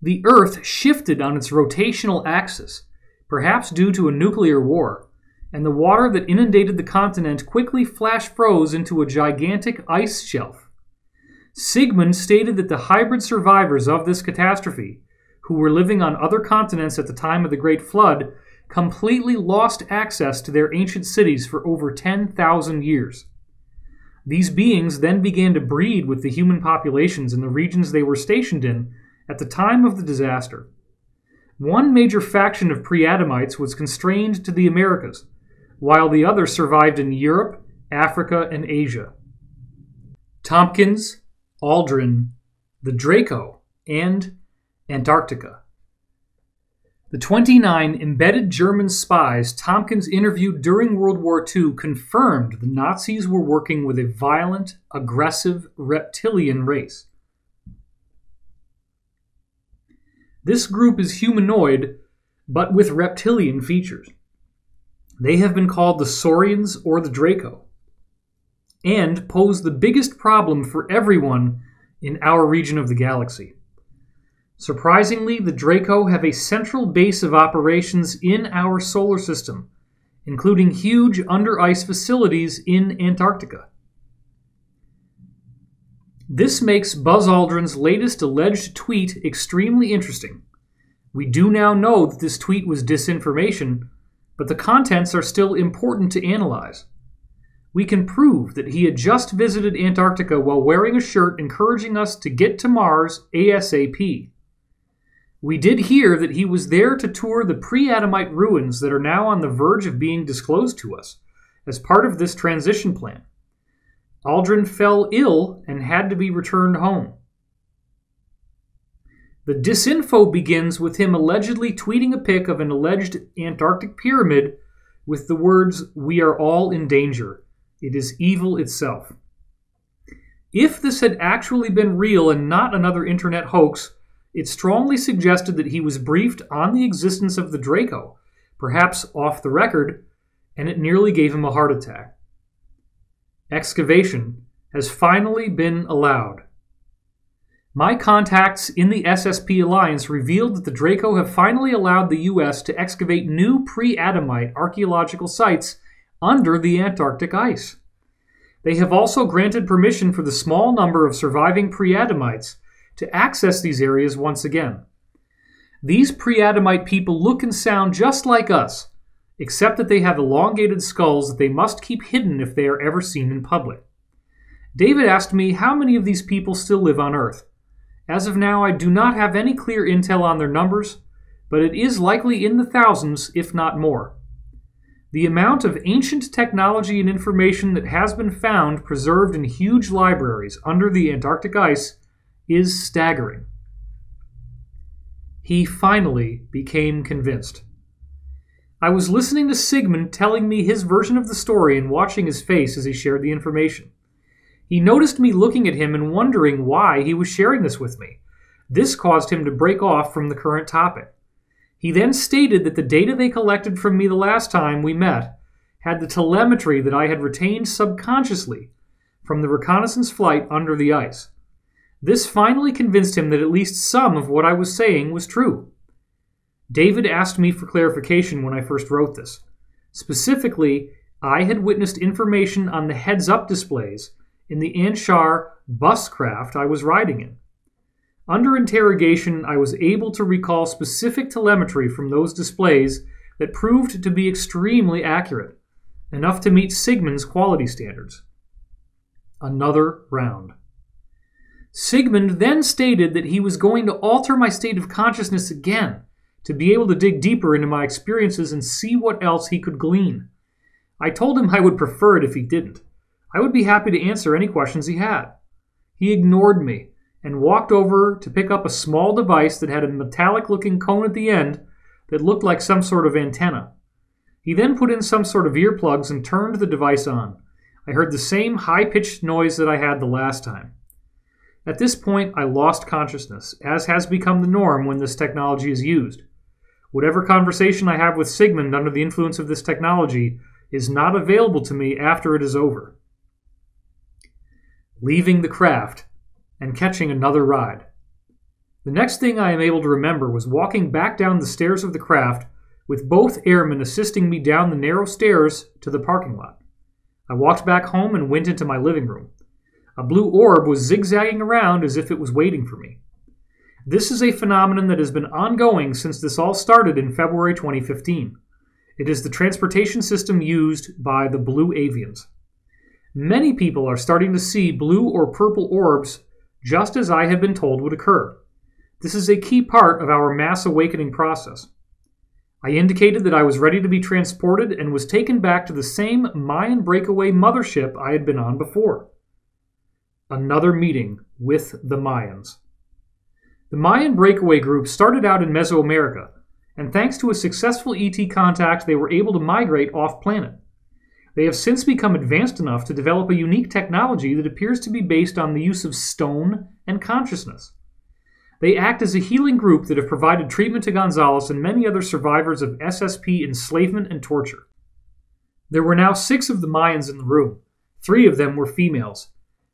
The Earth shifted on its rotational axis, perhaps due to a nuclear war, and the water that inundated the continent quickly flash froze into a gigantic ice shelf. Sigmund stated that the hybrid survivors of this catastrophe, who were living on other continents at the time of the Great Flood, completely lost access to their ancient cities for over 10,000 years. These beings then began to breed with the human populations in the regions they were stationed in at the time of the disaster. One major faction of Pre-Adamites was constrained to the Americas, while the other survived in Europe, Africa, and Asia. Tompkins, Aldrin, the Draco, and Antarctica. The 29 embedded German spies Tompkins interviewed during World War II confirmed the Nazis were working with a violent, aggressive reptilian race. This group is humanoid, but with reptilian features. They have been called the Saurians or the Draco, and pose the biggest problem for everyone in our region of the galaxy. Surprisingly, the Draco have a central base of operations in our solar system, including huge under-ice facilities in Antarctica. This makes Buzz Aldrin's latest alleged tweet extremely interesting. We do now know that this tweet was disinformation, but the contents are still important to analyze. We can prove that he had just visited Antarctica while wearing a shirt encouraging us to get to Mars ASAP. We did hear that he was there to tour the Pre-Adamite ruins that are now on the verge of being disclosed to us as part of this transition plan. Aldrin fell ill and had to be returned home. The disinfo begins with him allegedly tweeting a pic of an alleged Antarctic pyramid with the words, "We are all in danger. It is evil itself." If this had actually been real and not another internet hoax, it strongly suggested that he was briefed on the existence of the Draco, perhaps off the record, and it nearly gave him a heart attack. Excavation has finally been allowed. My contacts in the SSP Alliance revealed that the Draco have finally allowed the U.S. to excavate new pre-Adamite archaeological sites under the Antarctic ice. They have also granted permission for the small number of surviving pre-Adamites to access these areas once again. These pre-Adamite people look and sound just like us, except that they have elongated skulls that they must keep hidden if they are ever seen in public. David asked me how many of these people still live on Earth. As of now, I do not have any clear intel on their numbers, but it is likely in the thousands, if not more. The amount of ancient technology and information that has been found preserved in huge libraries under the Antarctic ice is staggering. He finally became convinced. I was listening to Sigmund telling me his version of the story and watching his face as he shared the information. He noticed me looking at him and wondering why he was sharing this with me. This caused him to break off from the current topic. He then stated that the data they collected from me the last time we met had the telemetry that I had retained subconsciously from the reconnaissance flight under the ice. This finally convinced him that at least some of what I was saying was true. David asked me for clarification when I first wrote this. Specifically, I had witnessed information on the heads-up displays in the Anshar bus craft I was riding in. Under interrogation, I was able to recall specific telemetry from those displays that proved to be extremely accurate, enough to meet Sigmund's quality standards. Another round. Sigmund then stated that he was going to alter my state of consciousness again to be able to dig deeper into my experiences and see what else he could glean. I told him I would prefer it if he didn't. I would be happy to answer any questions he had. He ignored me and walked over to pick up a small device that had a metallic-looking cone at the end that looked like some sort of antenna. He then put in some sort of earplugs and turned the device on. I heard the same high-pitched noise that I had the last time. At this point, I lost consciousness, as has become the norm when this technology is used. Whatever conversation I have with Sigmund under the influence of this technology is not available to me after it is over. Leaving the craft and catching another ride. The next thing I am able to remember was walking back down the stairs of the craft with both airmen assisting me down the narrow stairs to the parking lot. I walked back home and went into my living room. A blue orb was zigzagging around as if it was waiting for me. This is a phenomenon that has been ongoing since this all started in February 2015. It is the transportation system used by the blue avians. Many people are starting to see blue or purple orbs just as I have been told would occur. This is a key part of our mass awakening process. I indicated that I was ready to be transported and was taken back to the same Mayan breakaway mothership I had been on before. Another meeting with the Mayans. The Mayan breakaway group started out in Mesoamerica, and thanks to a successful ET contact, they were able to migrate off-planet. They have since become advanced enough to develop a unique technology that appears to be based on the use of stone and consciousness. They act as a healing group that have provided treatment to Gonzalez and many other survivors of SSP enslavement and torture. There were now 6 of the Mayans in the room. 3 of them were females.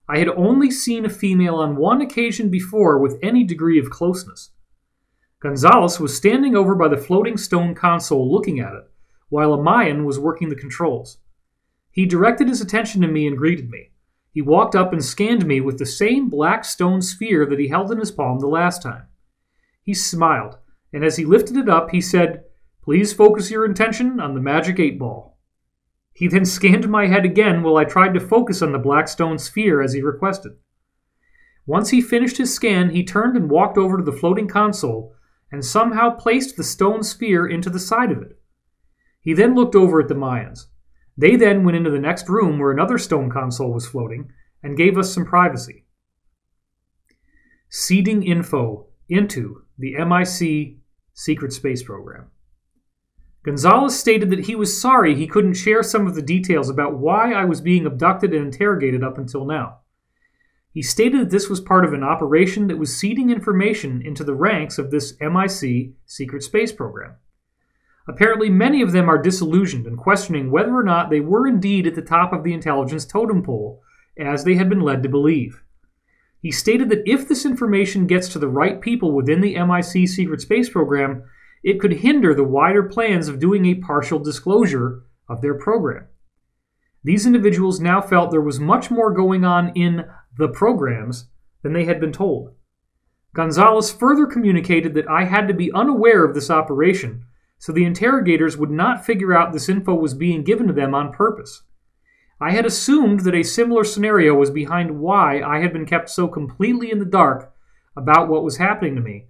I had only seen a female on one occasion before with any degree of closeness. Gonzalez was standing over by the floating stone console looking at it, while a Mayan was working the controls. He directed his attention to me and greeted me. He walked up and scanned me with the same black stone sphere that he held in his palm the last time. He smiled, and as he lifted it up, he said, "Please focus your attention on the magic 8-ball." He then scanned my head again while I tried to focus on the black stone sphere as he requested. Once he finished his scan, he turned and walked over to the floating console and somehow placed the stone sphere into the side of it. He then looked over at the Mayans. They then went into the next room where another stone console was floating and gave us some privacy. Seeding info into the MIC secret space program. Gonzalez stated that he was sorry he couldn't share some of the details about why I was being abducted and interrogated up until now. He stated that this was part of an operation that was seeding information into the ranks of this MIC secret space program. Apparently, many of them are disillusioned and questioning whether or not they were indeed at the top of the intelligence totem pole, as they had been led to believe. He stated that if this information gets to the right people within the MIC secret space program, it could hinder the wider plans of doing a partial disclosure of their program. These individuals now felt there was much more going on in the programs than they had been told. Gonzalez further communicated that I had to be unaware of this operation, so the interrogators would not figure out this info was being given to them on purpose. I had assumed that a similar scenario was behind why I had been kept so completely in the dark about what was happening to me,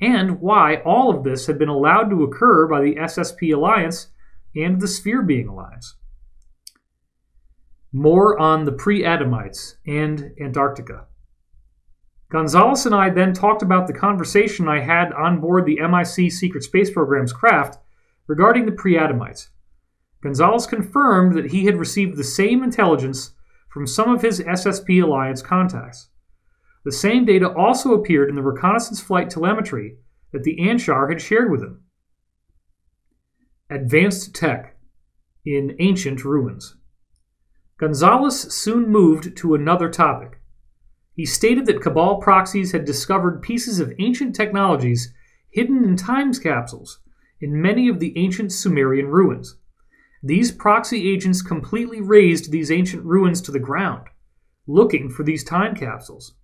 and why all of this had been allowed to occur by the SSP Alliance and the Sphere Being Alliance. More on the Pre-Adamites and Antarctica. Gonzalez and I then talked about the conversation I had on board the MIC Secret Space Program's craft regarding the Pre-Adamites. Gonzalez confirmed that he had received the same intelligence from some of his SSP Alliance contacts. The same data also appeared in the reconnaissance flight telemetry that the Anshar had shared with him. Advanced tech in ancient ruins. Gonzalez soon moved to another topic. He stated that Cabal proxies had discovered pieces of ancient technologies hidden in time capsules in many of the ancient Sumerian ruins. These proxy agents completely razed these ancient ruins to the ground, looking for these time capsules.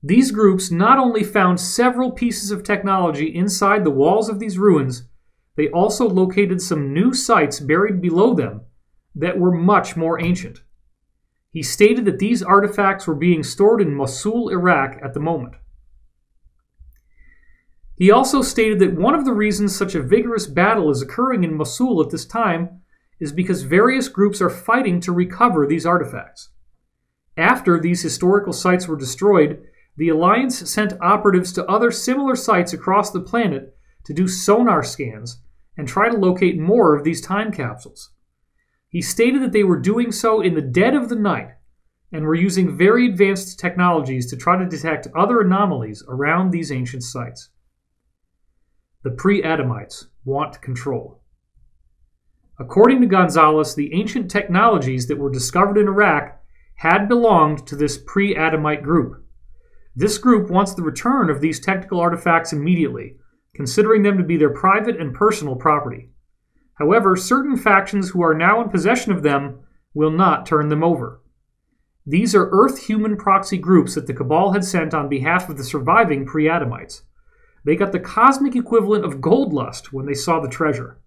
These groups not only found several pieces of technology inside the walls of these ruins, they also located some new sites buried below them that were much more ancient. He stated that these artifacts were being stored in Mosul, Iraq at the moment. He also stated that one of the reasons such a vigorous battle is occurring in Mosul at this time is because various groups are fighting to recover these artifacts. After these historical sites were destroyed, the Alliance sent operatives to other similar sites across the planet to do sonar scans and try to locate more of these time capsules. He stated that they were doing so in the dead of the night and were using very advanced technologies to try to detect other anomalies around these ancient sites. The Pre-Adamites want control. According to Gonzalez, the ancient technologies that were discovered in Iraq had belonged to this Pre-Adamite group. This group wants the return of these technical artifacts immediately, considering them to be their private and personal property. However, certain factions who are now in possession of them will not turn them over. These are Earth-human proxy groups that the Cabal had sent on behalf of the surviving Pre-Adamites. They got the cosmic equivalent of gold lust when they saw the treasure.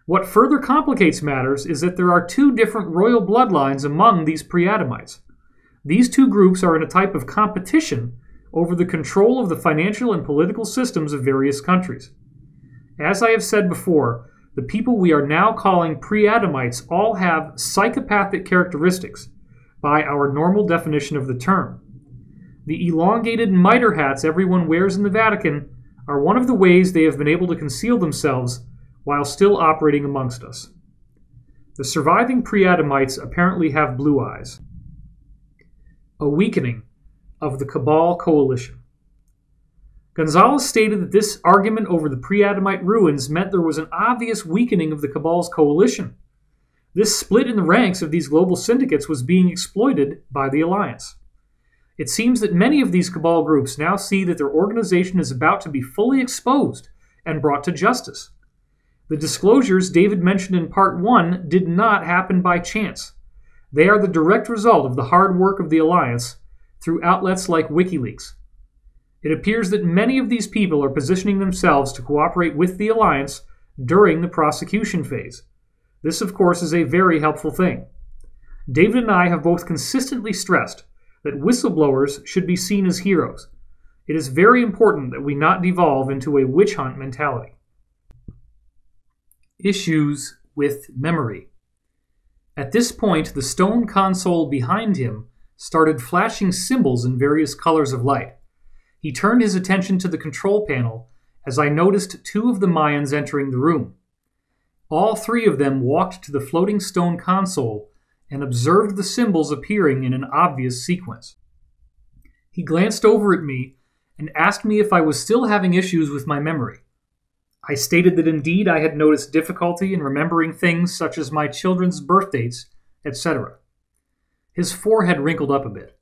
What further complicates matters is that there are two different royal bloodlines among these Pre-Adamites. These two groups are in a type of competition over the control of the financial and political systems of various countries. As I have said before, the people we are now calling Pre-Adamites all have psychopathic characteristics, by our normal definition of the term. The elongated mitre hats everyone wears in the Vatican are one of the ways they have been able to conceal themselves while still operating amongst us. The surviving Pre-Adamites apparently have blue eyes. A weakening of the Cabal Coalition. Gonzalez stated that this argument over the Pre-Adamite ruins meant there was an obvious weakening of the Cabal's coalition. This split in the ranks of these global syndicates was being exploited by the Alliance. It seems that many of these Cabal groups now see that their organization is about to be fully exposed and brought to justice. The disclosures David mentioned in Part 1 did not happen by chance. They are the direct result of the hard work of the Alliance through outlets like WikiLeaks. It appears that many of these people are positioning themselves to cooperate with the Alliance during the prosecution phase. This, of course, is a very helpful thing. David and I have both consistently stressed that whistleblowers should be seen as heroes. It is very important that we not devolve into a witch hunt mentality. Issues with memory. At this point, the stone console behind him started flashing symbols in various colors of light. He turned his attention to the control panel as I noticed two of the Mayans entering the room. All three of them walked to the floating stone console and observed the symbols appearing in an obvious sequence. He glanced over at me and asked me if I was still having issues with my memory. I stated that indeed I had noticed difficulty in remembering things such as my children's birth dates, etc. His forehead wrinkled up a bit.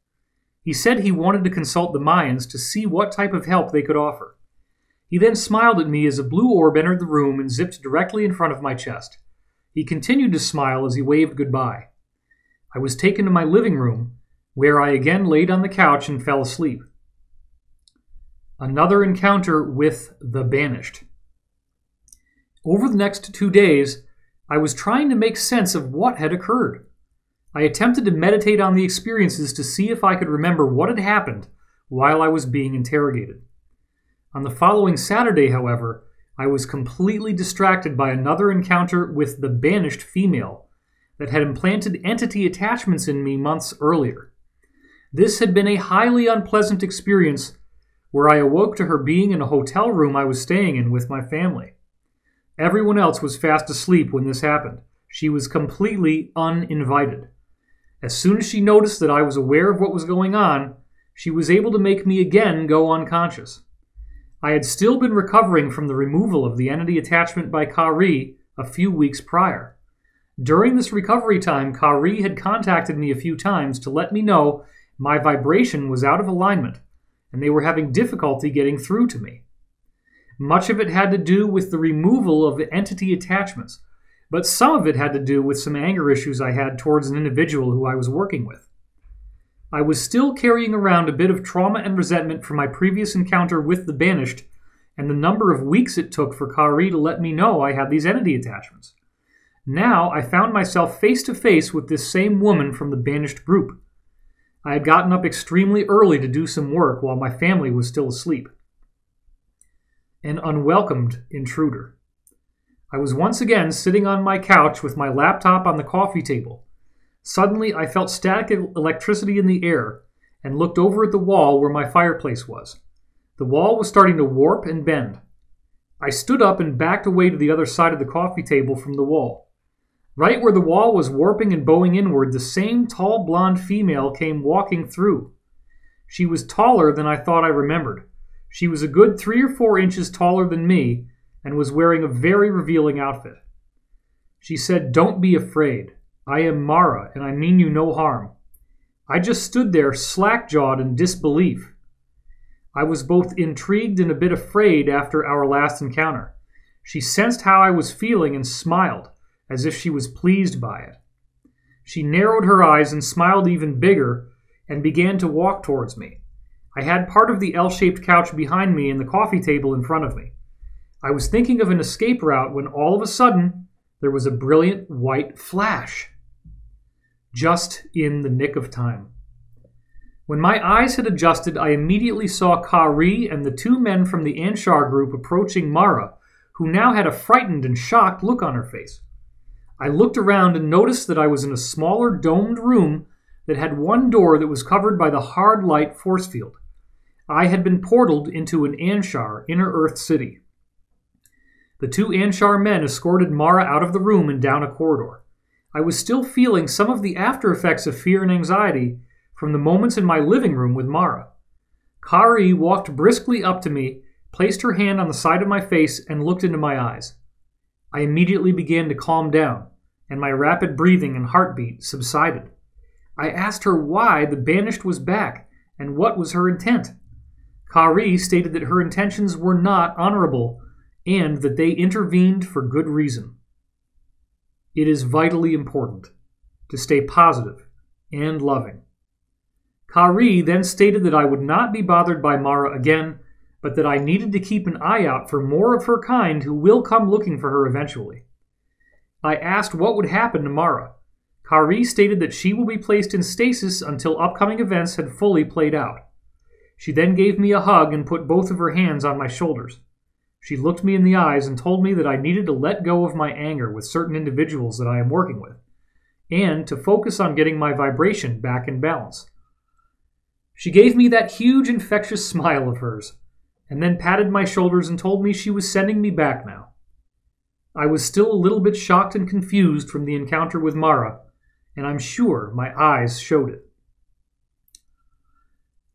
He said he wanted to consult the Mayans to see what type of help they could offer. He then smiled at me as a blue orb entered the room and zipped directly in front of my chest. He continued to smile as he waved goodbye. I was taken to my living room, where I again laid on the couch and fell asleep. Another encounter with the Banished. Over the next 2 days, I was trying to make sense of what had occurred. I attempted to meditate on the experiences to see if I could remember what had happened while I was being interrogated. On the following Saturday, however, I was completely distracted by another encounter with the Banished female that had implanted entity attachments in me months earlier. This had been a highly unpleasant experience where I awoke to her being in a hotel room I was staying in with my family. Everyone else was fast asleep when this happened. She was completely uninvited. As soon as she noticed that I was aware of what was going on, she was able to make me again go unconscious. I had still been recovering from the removal of the entity attachment by Kari a few weeks prior. During this recovery time, Kari had contacted me a few times to let me know my vibration was out of alignment, and they were having difficulty getting through to me. Much of it had to do with the removal of the entity attachments, but some of it had to do with some anger issues I had towards an individual who I was working with. I was still carrying around a bit of trauma and resentment from my previous encounter with the Banished and the number of weeks it took for Kari to let me know I had these entity attachments. Now I found myself face to face with this same woman from the Banished group. I had gotten up extremely early to do some work while my family was still asleep. An unwelcomed intruder. I was once again sitting on my couch with my laptop on the coffee table. Suddenly, I felt static electricity in the air and looked over at the wall where my fireplace was. The wall was starting to warp and bend. I stood up and backed away to the other side of the coffee table from the wall. Right where the wall was warping and bowing inward, the same tall blonde female came walking through. She was taller than I thought I remembered. She was a good 3 or 4 inches taller than me and was wearing a very revealing outfit. She said, "Don't be afraid. I am Mara, and I mean you no harm." I just stood there slack-jawed in disbelief. I was both intrigued and a bit afraid after our last encounter. She sensed how I was feeling and smiled, as if she was pleased by it. She narrowed her eyes and smiled even bigger and began to walk towards me. I had part of the L-shaped couch behind me and the coffee table in front of me. I was thinking of an escape route when all of a sudden there was a brilliant white flash. Just in the nick of time. When my eyes had adjusted, I immediately saw Kari and the 2 men from the Anshar group approaching Mara, who now had a frightened and shocked look on her face. I looked around and noticed that I was in a smaller domed room that had one door that was covered by the hard light force field. I had been portaled into an Anshar, inner Earth city. The 2 Anshar men escorted Mara out of the room and down a corridor. I was still feeling some of the after effects of fear and anxiety from the moments in my living room with Mara. Kari walked briskly up to me, placed her hand on the side of my face, and looked into my eyes. I immediately began to calm down, and my rapid breathing and heartbeat subsided. I asked her why the Banished was back, and what was her intent. Kari stated that her intentions were not honorable, and that they intervened for good reason. It is vitally important to stay positive and loving. Kari then stated that I would not be bothered by Mara again, but that I needed to keep an eye out for more of her kind who will come looking for her eventually. I asked what would happen to Mara. Kari stated that she will be placed in stasis until upcoming events had fully played out. She then gave me a hug and put both of her hands on my shoulders. She looked me in the eyes and told me that I needed to let go of my anger with certain individuals that I am working with, and to focus on getting my vibration back in balance. She gave me that huge infectious smile of hers, and then patted my shoulders and told me she was sending me back now. I was still a little bit shocked and confused from the encounter with Mara, and I'm sure my eyes showed it.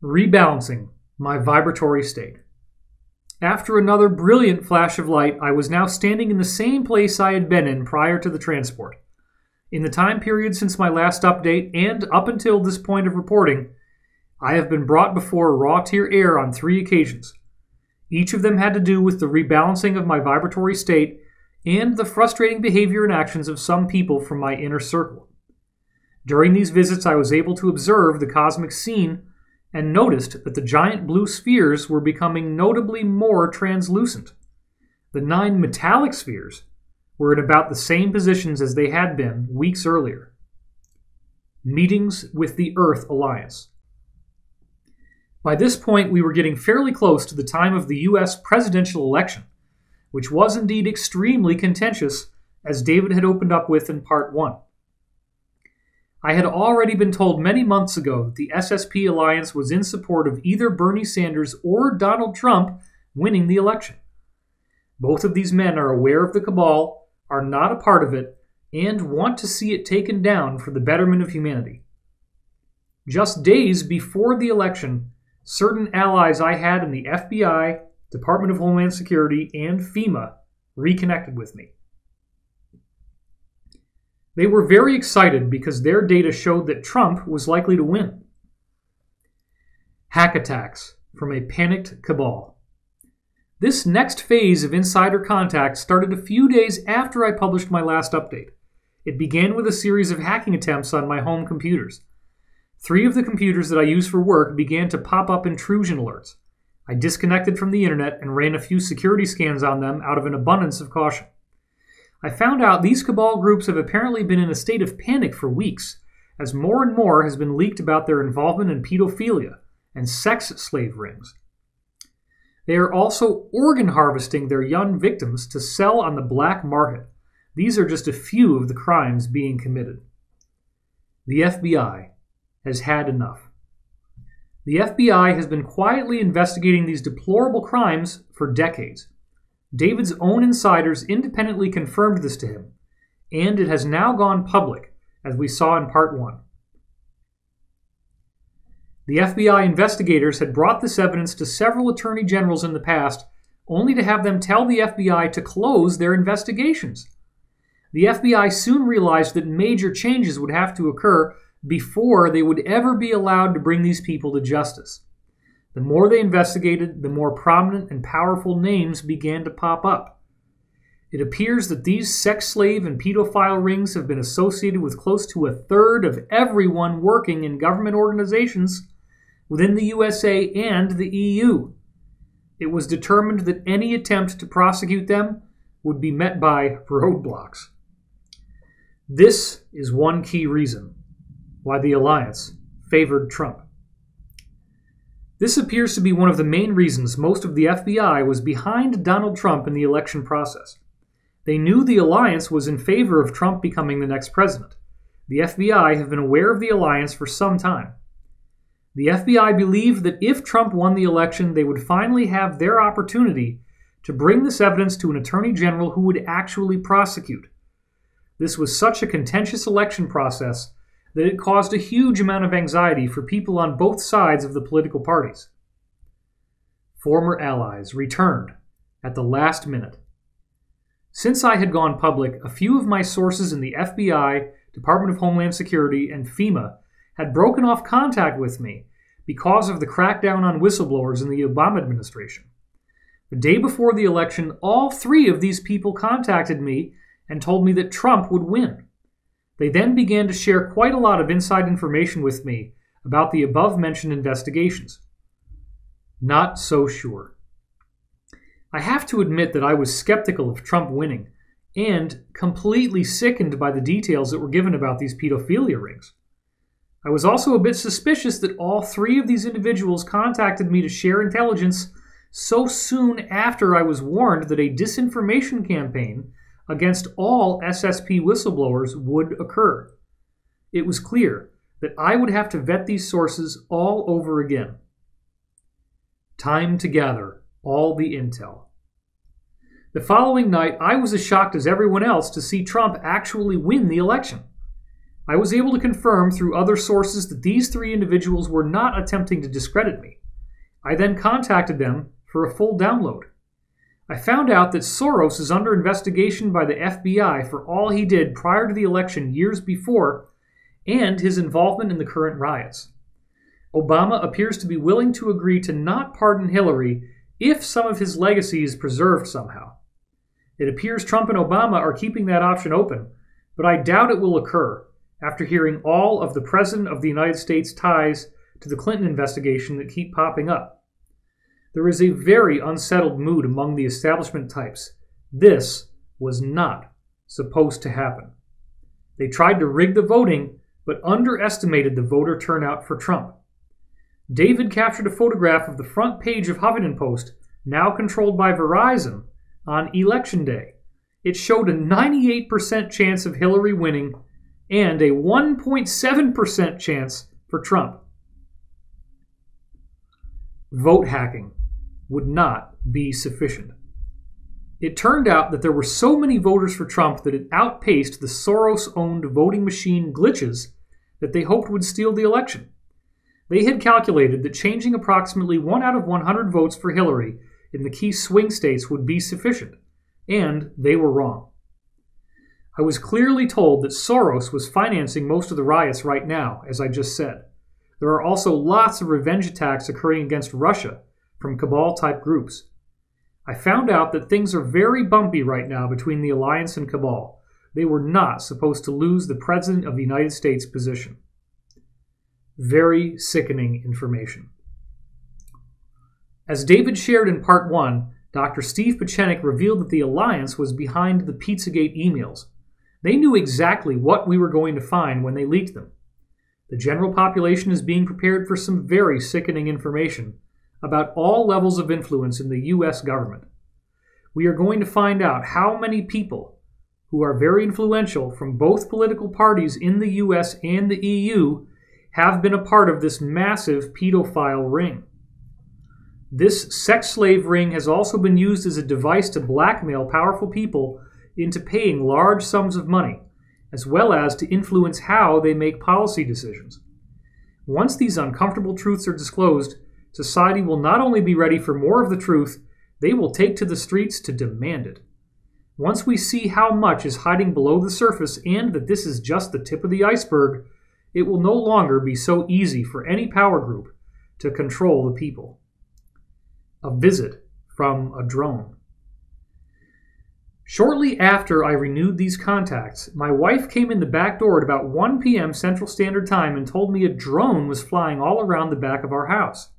Rebalancing my vibratory state. After another brilliant flash of light, I was now standing in the same place I had been in prior to the transport. In the time period since my last update, and up until this point of reporting, I have been brought before raw tier air on 3 occasions. Each of them had to do with the rebalancing of my vibratory state and the frustrating behavior and actions of some people from my inner circle. During these visits, I was able to observe the cosmic scene and noticed that the giant blue spheres were becoming notably more translucent. The 9 metallic spheres were in about the same positions as they had been weeks earlier. Meetings with the Earth Alliance. By this point, we were getting fairly close to the time of the U.S. presidential election, which was indeed extremely contentious, as David had opened up with in Part 1. I had already been told many months ago that the SSP Alliance was in support of either Bernie Sanders or Donald Trump winning the election. Both of these men are aware of the Cabal, are not a part of it, and want to see it taken down for the betterment of humanity. Just days before the election, certain allies I had in the FBI, Department of Homeland Security, and FEMA reconnected with me. They were very excited because their data showed that Trump was likely to win. Hack attacks from a panicked Cabal. This next phase of insider contact started a few days after I published my last update. It began with a series of hacking attempts on my home computers. 3 of the computers that I use for work began to pop up intrusion alerts. I disconnected from the internet and ran a few security scans on them out of an abundance of caution. I found out these Cabal groups have apparently been in a state of panic for weeks, as more and more has been leaked about their involvement in pedophilia and sex slave rings. They are also organ harvesting their young victims to sell on the black market. These are just a few of the crimes being committed. The FBI has had enough. The FBI has been quietly investigating these deplorable crimes for decades. David's own insiders independently confirmed this to him, and it has now gone public, as we saw in Part 1. The FBI investigators had brought this evidence to several attorney generals in the past, only to have them tell the FBI to close their investigations. The FBI soon realized that major changes would have to occur before they would ever be allowed to bring these people to justice. The more they investigated, the more prominent and powerful names began to pop up. It appears that these sex slave and pedophile rings have been associated with close to 1/3 of everyone working in government organizations within the USA and the EU. It was determined that any attempt to prosecute them would be met by roadblocks. This is one key reason why the Alliance favored Trump. This appears to be one of the main reasons most of the FBI was behind Donald Trump in the election process. They knew the Alliance was in favor of Trump becoming the next president. The FBI have been aware of the Alliance for some time. The FBI believed that if Trump won the election, they would finally have their opportunity to bring this evidence to an attorney general who would actually prosecute. This was such a contentious election process that it caused a huge amount of anxiety for people on both sides of the political parties. Former allies returned at the last minute. Since I had gone public, a few of my sources in the FBI, Department of Homeland Security, and FEMA had broken off contact with me because of the crackdown on whistleblowers in the Obama administration. The day before the election, all 3 of these people contacted me and told me that Trump would win. They then began to share quite a lot of inside information with me about the above-mentioned investigations. Not so sure. I have to admit that I was skeptical of Trump winning and completely sickened by the details that were given about these pedophilia rings. I was also a bit suspicious that all 3 of these individuals contacted me to share intelligence so soon after I was warned that a disinformation campaign against all SSP whistleblowers would occur. It was clear that I would have to vet these sources all over again. Time to gather all the intel. The following night, I was as shocked as everyone else to see Trump actually win the election. I was able to confirm through other sources that these 3 individuals were not attempting to discredit me. I then contacted them for a full download. I found out that Soros is under investigation by the FBI for all he did prior to the election years before and his involvement in the current riots. Obama appears to be willing to agree to not pardon Hillary if some of his legacy is preserved somehow. It appears Trump and Obama are keeping that option open, but I doubt it will occur after hearing all of the President of the United States ties to the Clinton investigation that keep popping up. There is a very unsettled mood among the establishment types. This was not supposed to happen. They tried to rig the voting, but underestimated the voter turnout for Trump. David captured a photograph of the front page of Huffington Post, now controlled by Verizon, on Election Day. It showed a 98% chance of Hillary winning and a 1.7% chance for Trump. Vote hacking would not be sufficient. It turned out that there were so many voters for Trump that it outpaced the Soros-owned voting machine glitches that they hoped would steal the election. They had calculated that changing approximately 1 out of 100 votes for Hillary in the key swing states would be sufficient, and they were wrong. I was clearly told that Soros was financing most of the riots right now, as I just said. There are also lots of revenge attacks occurring against Russia from Cabal-type groups. I found out that things are very bumpy right now between the Alliance and Cabal. They were not supposed to lose the President of the United States position. Very sickening information. As David shared in Part 1, Dr. Steve Pieczenik revealed that the Alliance was behind the Pizzagate emails. They knew exactly what we were going to find when they leaked them. The general population is being prepared for some very sickening information about all levels of influence in the U.S. government. We are going to find out how many people who are very influential from both political parties in the U.S. and the EU have been a part of this massive pedophile ring. This sex slave ring has also been used as a device to blackmail powerful people into paying large sums of money, as well as to influence how they make policy decisions. Once these uncomfortable truths are disclosed, society will not only be ready for more of the truth, they will take to the streets to demand it. Once we see how much is hiding below the surface and that this is just the tip of the iceberg, it will no longer be so easy for any power group to control the people. A visit from a drone. Shortly after I renewed these contacts, my wife came in the back door at about 1 p.m. Central Standard Time and told me a drone was flying all around the back of our house.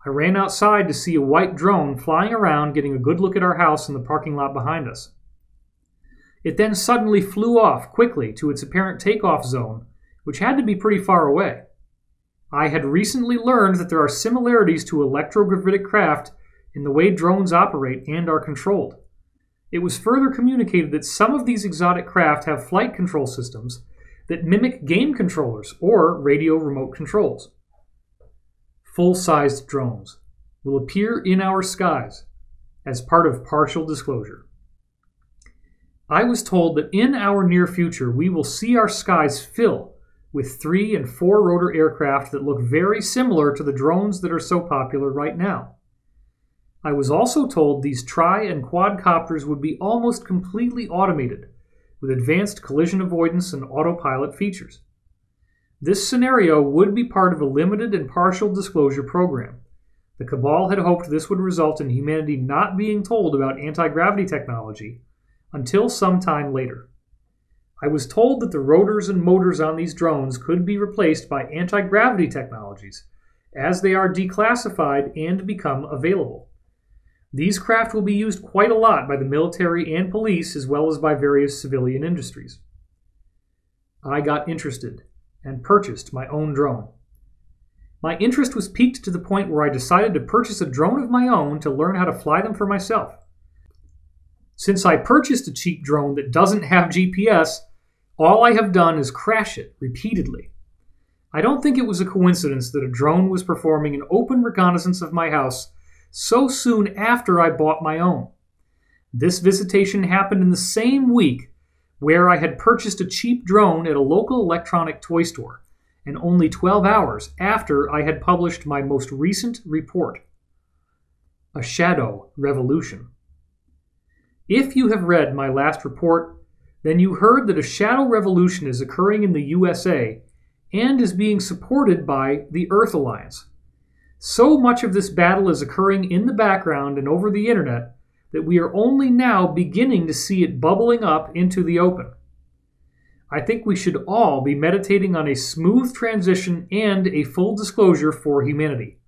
I ran outside to see a white drone flying around, getting a good look at our house and the parking lot behind us. It then suddenly flew off quickly to its apparent takeoff zone, which had to be pretty far away. I had recently learned that there are similarities to electrogravitic craft in the way drones operate and are controlled. It was further communicated that some of these exotic craft have flight control systems that mimic game controllers or radio remote controls. Full-sized drones will appear in our skies as part of partial disclosure. I was told that in our near future we will see our skies fill with 3- and 4-rotor aircraft that look very similar to the drones that are so popular right now. I was also told these tri- and quadcopters would be almost completely automated, with advanced collision avoidance and autopilot features. This scenario would be part of a limited and partial disclosure program. The Cabal had hoped this would result in humanity not being told about anti-gravity technology until some time later. I was told that the rotors and motors on these drones could be replaced by anti-gravity technologies as they are declassified and become available. These craft will be used quite a lot by the military and police, as well as by various civilian industries. I got interested and purchased my own drone. My interest was piqued to the point where I decided to purchase a drone of my own to learn how to fly them for myself. Since I purchased a cheap drone that doesn't have GPS, all I have done is crash it repeatedly. I don't think it was a coincidence that a drone was performing an open reconnaissance of my house so soon after I bought my own. This visitation happened in the same week where I had purchased a cheap drone at a local electronic toy store, and only 12 hours after I had published my most recent report, A Shadow Revolution. If you have read my last report, then you heard that a shadow revolution is occurring in the USA and is being supported by the Earth Alliance. So much of this battle is occurring in the background and over the internet that we are only now beginning to see it bubbling up into the open. I think we should all be meditating on a smooth transition and a full disclosure for humanity.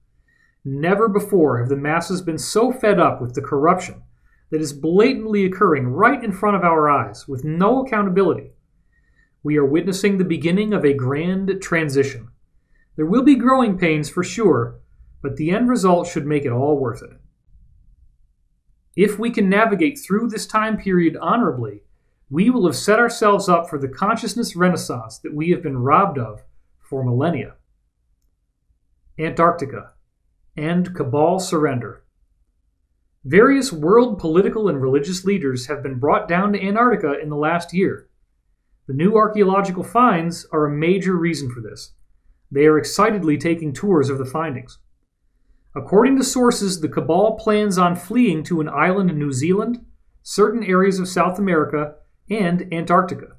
Never before have the masses been so fed up with the corruption that is blatantly occurring right in front of our eyes with no accountability. We are witnessing the beginning of a grand transition. There will be growing pains for sure, but the end result should make it all worth it. If we can navigate through this time period honorably, we will have set ourselves up for the consciousness renaissance that we have been robbed of for millennia. Antarctica and Cabal surrender. Various world political and religious leaders have been brought down to Antarctica in the last year. The new archaeological finds are a major reason for this. They are excitedly taking tours of the findings. According to sources, the Cabal plans on fleeing to an island in New Zealand, certain areas of South America, and Antarctica.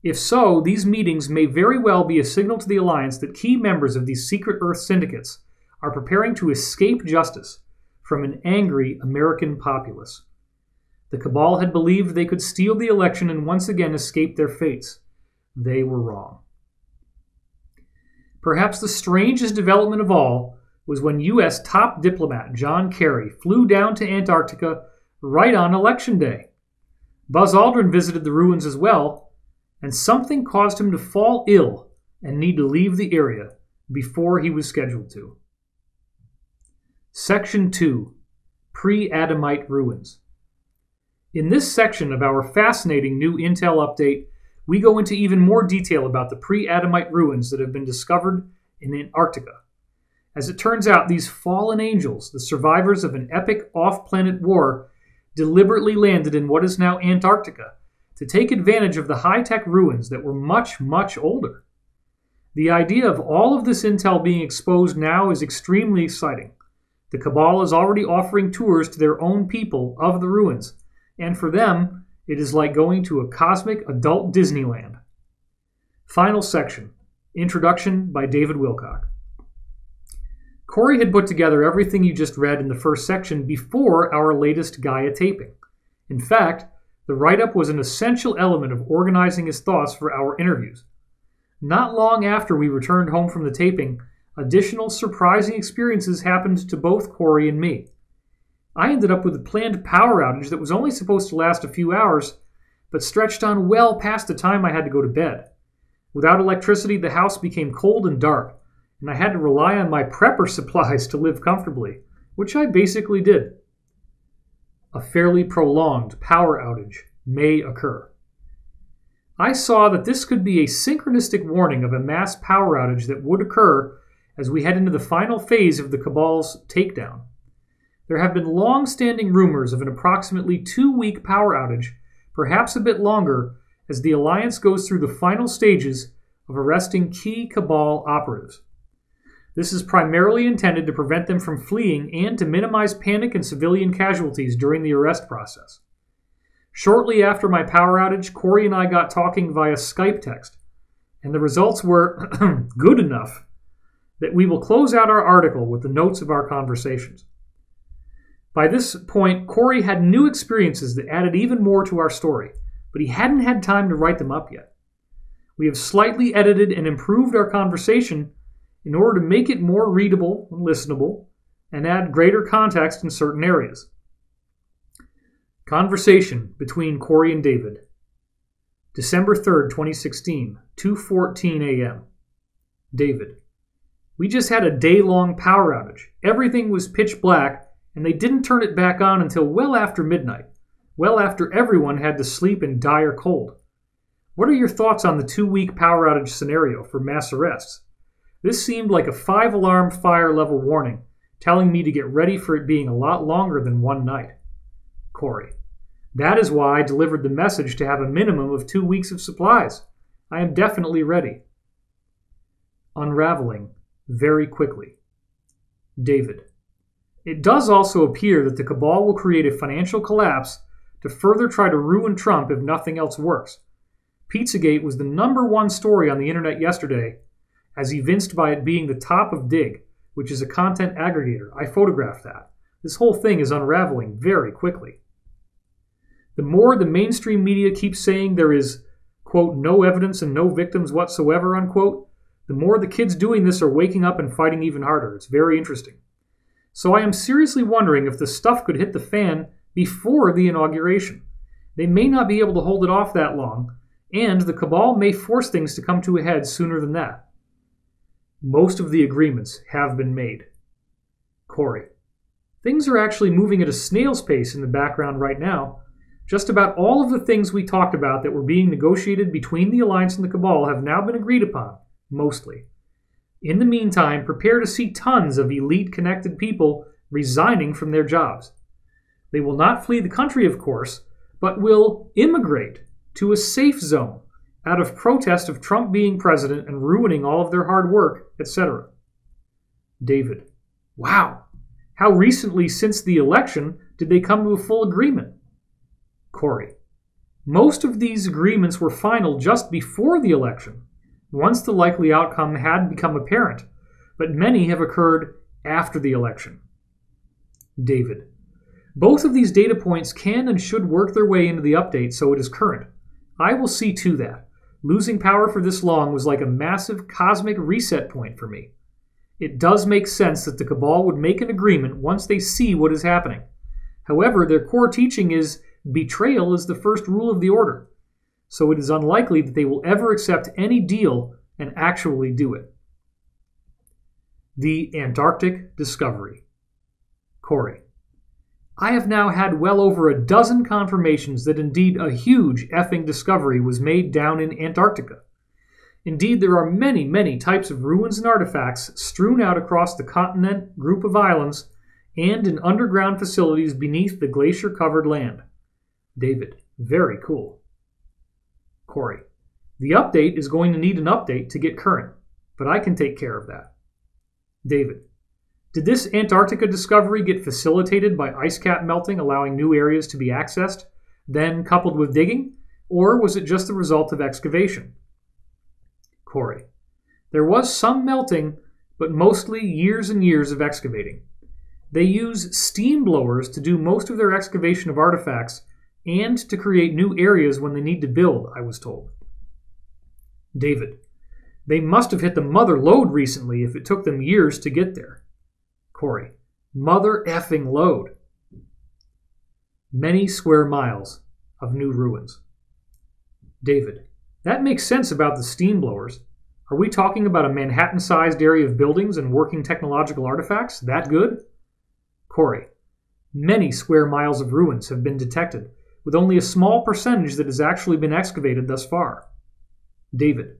If so, these meetings may very well be a signal to the Alliance that key members of these secret Earth syndicates are preparing to escape justice from an angry American populace. The Cabal had believed they could steal the election and once again escape their fates. They were wrong. Perhaps the strangest development of all was when U.S. top diplomat John Kerry flew down to Antarctica right on Election Day. Buzz Aldrin visited the ruins as well, and something caused him to fall ill and need to leave the area before he was scheduled to. Section 2. Pre-Adamite Ruins. In this section of our fascinating new intel update, we go into even more detail about the pre-Adamite ruins that have been discovered in Antarctica. As it turns out, these fallen angels, the survivors of an epic off-planet war, deliberately landed in what is now Antarctica to take advantage of the high-tech ruins that were much, much older. The idea of all of this intel being exposed now is extremely exciting. The Cabal is already offering tours to their own people of the ruins, and for them, it is like going to a cosmic adult Disneyland. Final section. Introduction by David Wilcock. Corey had put together everything you just read in the first section before our latest Gaia taping. In fact, the write-up was an essential element of organizing his thoughts for our interviews. Not long after we returned home from the taping, additional surprising experiences happened to both Corey and me. I ended up with a planned power outage that was only supposed to last a few hours, but stretched on well past the time I had to go to bed. Without electricity, the house became cold and dark, and I had to rely on my prepper supplies to live comfortably, which I basically did. A fairly prolonged power outage may occur. I saw that this could be a synchronistic warning of a mass power outage that would occur as we head into the final phase of the Cabal's takedown. There have been long-standing rumors of an approximately 2-week power outage, perhaps a bit longer, as the Alliance goes through the final stages of arresting key Cabal operatives. This is primarily intended to prevent them from fleeing and to minimize panic and civilian casualties during the arrest process. Shortly after my power outage, Corey and I got talking via Skype text, and the results were good enough that we will close out our article with the notes of our conversations. By this point, Corey had new experiences that added even more to our story, but he hadn't had time to write them up yet. We have slightly edited and improved our conversation in order to make it more readable and listenable, and add greater context in certain areas. Conversation between Corey and David. December 3rd, 2016, 2:14 a.m. David: we just had a day-long power outage. Everything was pitch black, and they didn't turn it back on until well after midnight, well after everyone had to sleep in dire cold. What are your thoughts on the 2-week power outage scenario for mass arrests? This seemed like a 5-alarm fire level warning, telling me to get ready for it being a lot longer than one night. Corey: that is why I delivered the message to have a minimum of 2 weeks of supplies. I am definitely ready. Unraveling very quickly. David: it does also appear that the Cabal will create a financial collapse to further try to ruin Trump if nothing else works. Pizzagate was the #1 story on the internet yesterday, as evinced by it being the top of Dig, which is a content aggregator. I photographed that. This whole thing is unraveling very quickly. The more the mainstream media keeps saying there is, quote, no evidence and no victims whatsoever, unquote, the more the kids doing this are waking up and fighting even harder. It's very interesting. So I am seriously wondering if the stuff could hit the fan before the inauguration. They may not be able to hold it off that long, and the Cabal may force things to come to a head sooner than that. Most of the agreements have been made. Corey. Things are actually moving at a snail's pace in the background right now. Just about all of the things we talked about that were being negotiated between the Alliance and the Cabal have now been agreed upon, mostly. In the meantime, prepare to see tons of elite connected people resigning from their jobs. They will not flee the country, of course, but will immigrate to a safe zone out of protest of Trump being president and ruining all of their hard work, etc. David. Wow. How recently since the election did they come to a full agreement? Corey. Most of these agreements were final just before the election, once the likely outcome had become apparent, but many have occurred after the election. David. Both of these data points can and should work their way into the update so it is current. I will see to that. Losing power for this long was like a massive cosmic reset point for me. It does make sense that the Cabal would make an agreement once they see what is happening. However, their core teaching is betrayal is the first rule of the order, so it is unlikely that they will ever accept any deal and actually do it. The Antarctic discovery. Corey. I have now had well over a dozen confirmations that indeed a huge effing discovery was made down in Antarctica. Indeed, there are many, many types of ruins and artifacts strewn out across the continent, group of islands, and in underground facilities beneath the glacier-covered land. David. Very cool. Corey. The update is going to need an update to get current, but I can take care of that. David. Did this Antarctica discovery get facilitated by ice cap melting, allowing new areas to be accessed, then coupled with digging, or was it just the result of excavation? Corey. There was some melting, but mostly years and years of excavating. They use steam blowers to do most of their excavation of artifacts and to create new areas when they need to build, I was told. David. They must have hit the mother lode recently if it took them years to get there. Corey. Mother effing lode. Many square miles of new ruins. David. That makes sense about the steam blowers. Are we talking about a Manhattan-sized area of buildings and working technological artifacts? That good? Corey. Many square miles of ruins have been detected, with only a small percentage that has actually been excavated thus far. David.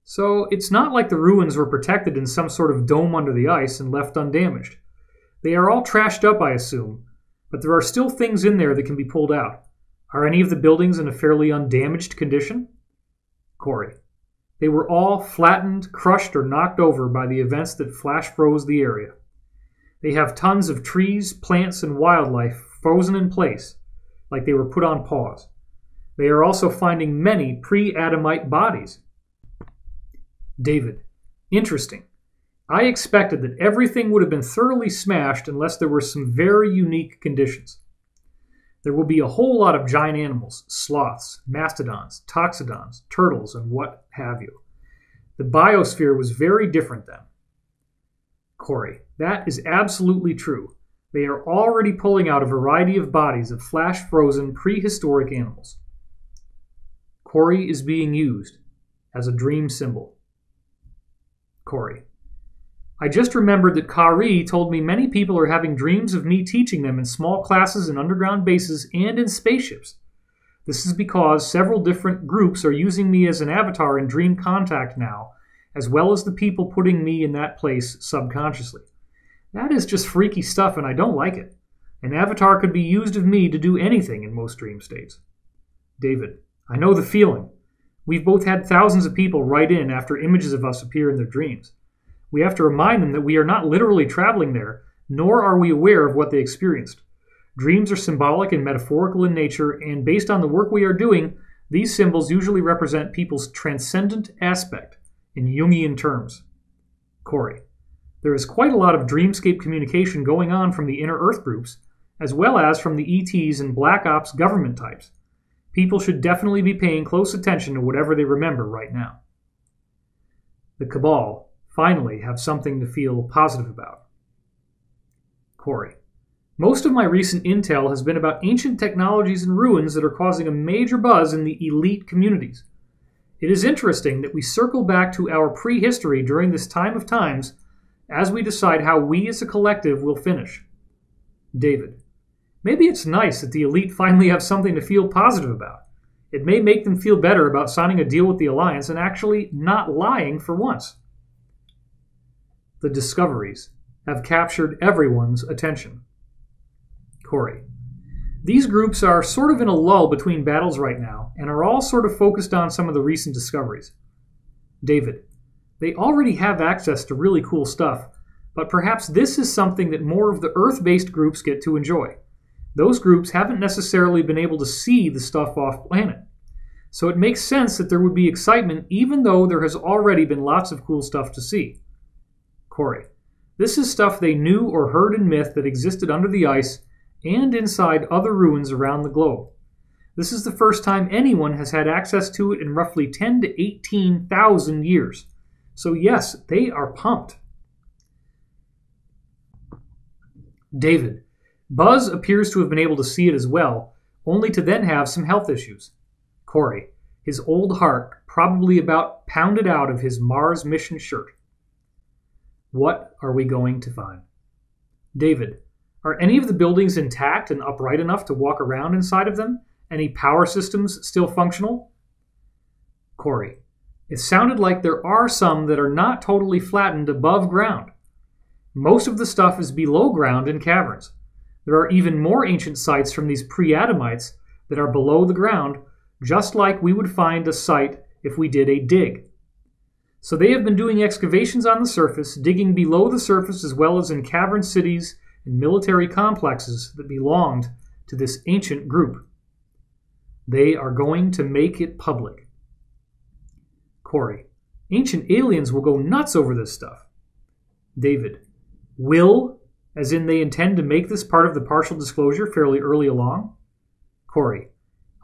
So it's not like the ruins were protected in some sort of dome under the ice and left undamaged. They are all trashed up, I assume, but there are still things in there that can be pulled out. Are any of the buildings in a fairly undamaged condition? Corey. They were all flattened, crushed, or knocked over by the events that flash froze the area. They have tons of trees, plants, and wildlife frozen in place, like they were put on pause. They are also finding many pre-Adamite bodies. David. Interesting. I expected that everything would have been thoroughly smashed unless there were some very unique conditions. There will be a whole lot of giant animals, sloths, mastodons, toxodons, turtles, and what have you. The biosphere was very different then. Corey. That is absolutely true. They are already pulling out a variety of bodies of flash-frozen prehistoric animals. Corey is being used as a dream symbol. Corey. I just remembered that Kari told me many people are having dreams of me teaching them in small classes in underground bases and in spaceships. This is because several different groups are using me as an avatar in dream contact now, as well as the people putting me in that place subconsciously. That is just freaky stuff and I don't like it. An avatar could be used of me to do anything in most dream states. David. I know the feeling. We've both had thousands of people write in after images of us appear in their dreams. We have to remind them that we are not literally traveling there, nor are we aware of what they experienced. Dreams are symbolic and metaphorical in nature, and based on the work we are doing, these symbols usually represent people's transcendent aspect in Jungian terms. Corey. There is quite a lot of dreamscape communication going on from the inner Earth groups, as well as from the ETs and Black Ops government types. People should definitely be paying close attention to whatever they remember right now. The Cabal finally have something to feel positive about. Corey. Most of my recent intel has been about ancient technologies and ruins that are causing a major buzz in the elite communities. It is interesting that we circle back to our prehistory during this time of times as we decide how we as a collective will finish. David. Maybe it's nice that the elite finally have something to feel positive about. It may make them feel better about signing a deal with the Alliance and actually not lying for once. The discoveries have captured everyone's attention. Corey. These groups are sort of in a lull between battles right now and are all sort of focused on some of the recent discoveries. David. They already have access to really cool stuff, but perhaps this is something that more of the Earth-based groups get to enjoy. Those groups haven't necessarily been able to see the stuff off-planet. So it makes sense that there would be excitement even though there has already been lots of cool stuff to see. Corey. This is stuff they knew or heard in myth that existed under the ice and inside other ruins around the globe. This is the first time anyone has had access to it in roughly 10 to 18,000 years. So yes, they are pumped. David. Buzz appears to have been able to see it as well, only to then have some health issues. Corey. His old heart probably about pounded out of his Mars mission shirt. What are we going to find? David. Are any of the buildings intact and upright enough to walk around inside of them? Any power systems still functional? Corey. It sounded like there are some that are not totally flattened above ground. Most of the stuff is below ground in caverns. There are even more ancient sites from these Pre-Adamites that are below the ground, just like we would find a site if we did a dig. So they have been doing excavations on the surface, digging below the surface as well as in cavern cities and military complexes that belonged to this ancient group. They are going to make it public. Corey. Ancient aliens will go nuts over this stuff. David. Will, as in they intend to make this part of the partial disclosure fairly early along? Corey.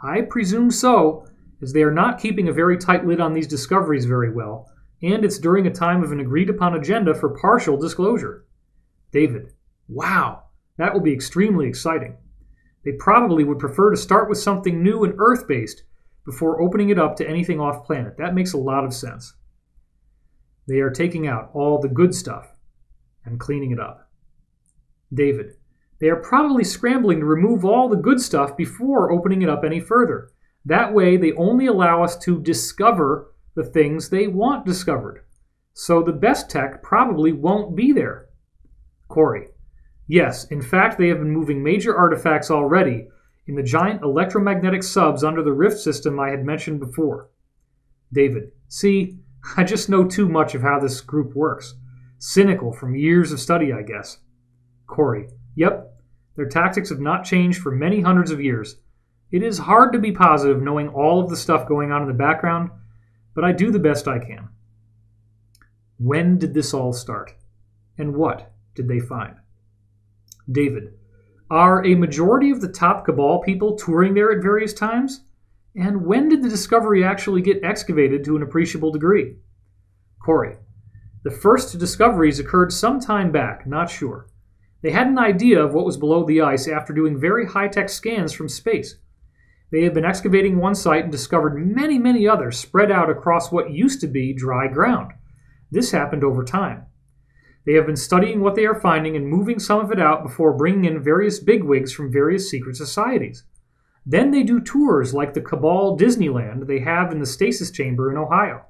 I presume so, as they are not keeping a very tight lid on these discoveries very well, and it's during a time of an agreed-upon agenda for partial disclosure. David. Wow, that will be extremely exciting. They probably would prefer to start with something new and Earth-based before opening it up to anything off-planet. That makes a lot of sense. They are taking out all the good stuff and cleaning it up. David. They are probably scrambling to remove all the good stuff before opening it up any further. That way, they only allow us to discover the things they want discovered. So the best tech probably won't be there. Corey. Yes, in fact, they have been moving major artifacts already in the giant electromagnetic subs under the rift system I had mentioned before. David. See, I just know too much of how this group works. Cynical from years of study, I guess. Corey. Yep, their tactics have not changed for many hundreds of years. It is hard to be positive knowing all of the stuff going on in the background, but I do the best I can. When did this all start? And what did they find? David. Are a majority of the top Cabal people touring there at various times? And when did the discovery actually get excavated to an appreciable degree? Corey. The first discoveries occurred some time back, not sure. They had an idea of what was below the ice after doing very high-tech scans from space. They have been excavating one site and discovered many, many others spread out across what used to be dry ground. This happened over time. They have been studying what they are finding and moving some of it out before bringing in various bigwigs from various secret societies. Then they do tours like the Cabal Disneyland they have in the stasis chamber in Ohio.